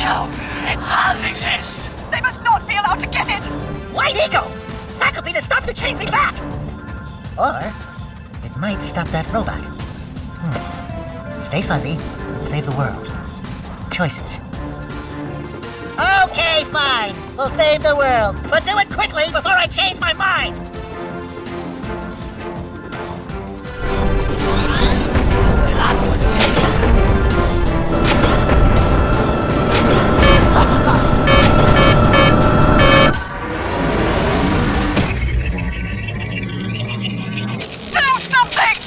Eco, it does exist. They must not be allowed to get it! Light Eco! That could be the stuff to change me back! Or it might stop that robot. Stay fuzzy, save the world. Choices. Okay, fine. We'll save the world. But do it quickly before I change my mind! Do something!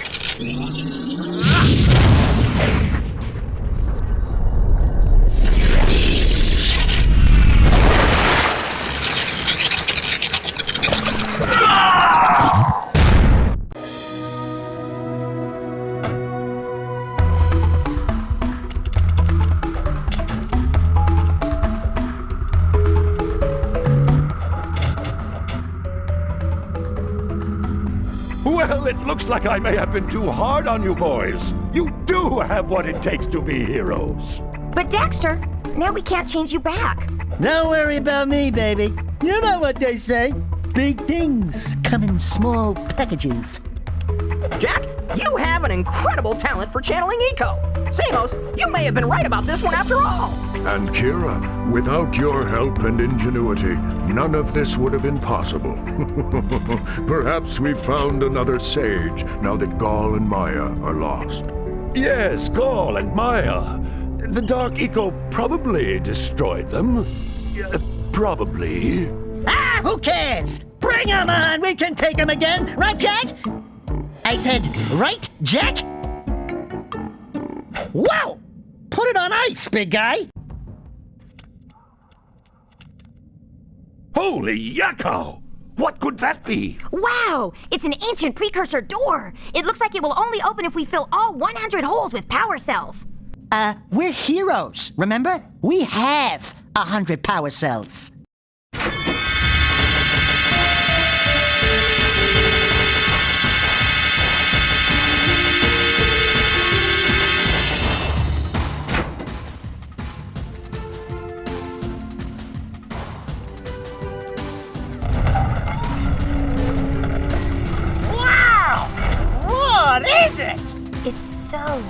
Well, it looks like I may have been too hard on you boys. You do have what it takes to be heroes. But Daxter, now we can't change you back. Don't worry about me, baby. You know what they say. Big things come in small packages. Jack, you have an incredible talent for channeling Eco. Samos, you may have been right about this one after all. And Kira, without your help and ingenuity, none of this would have been possible. Perhaps we've found another sage now that Gaul and Maya are lost. Yes, Gaul and Maya. The Dark Eco probably destroyed them. Probably. Ah, who cares? Bring 'em on! We can take 'em again! Right, Jack? I said, right, Jack? Wow! Put it on ice, big guy! Holy yakko! What could that be? Wow! It's an ancient precursor door. It looks like it will only open if we fill all 100 holes with power cells. We're heroes, remember? We have 100 power cells.